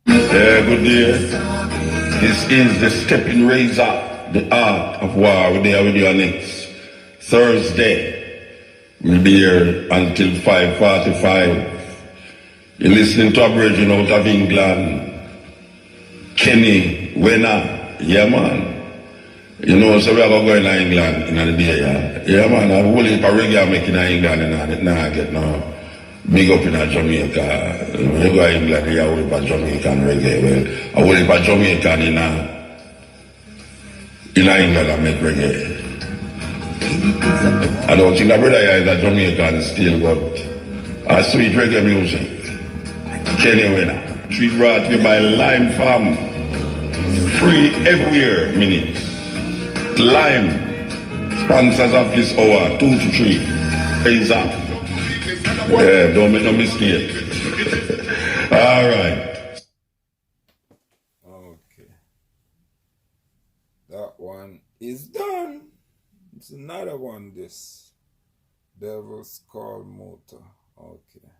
Good day. This is the Stepping Razor, the art of war. We're there with you next Thursday. We'll be here until 5:45. You're listening to a virgin out of England, Kenny Wenner. Yeah, man. You know, so we are going to England in the day, yeah. Yeah, man. I will heap a reggae I'm making in England and it now get no big up in Jamaica. When you go to England, you will heap a Jamaican reggae. Well, I will heap a Jamaican in England and make reggae. I don't think the brother here is a Jamaican still, but a sweet reggae music. Kenny Wenner. Treat brought to you by Lime Farm. Free everywhere, minutes. Lime. Sponsors of this hour, 2 to 3. Pays up. Yeah, don't make no mistake. All right. Okay. That one is done. It's another one, this Devil's Call Motor. Okay.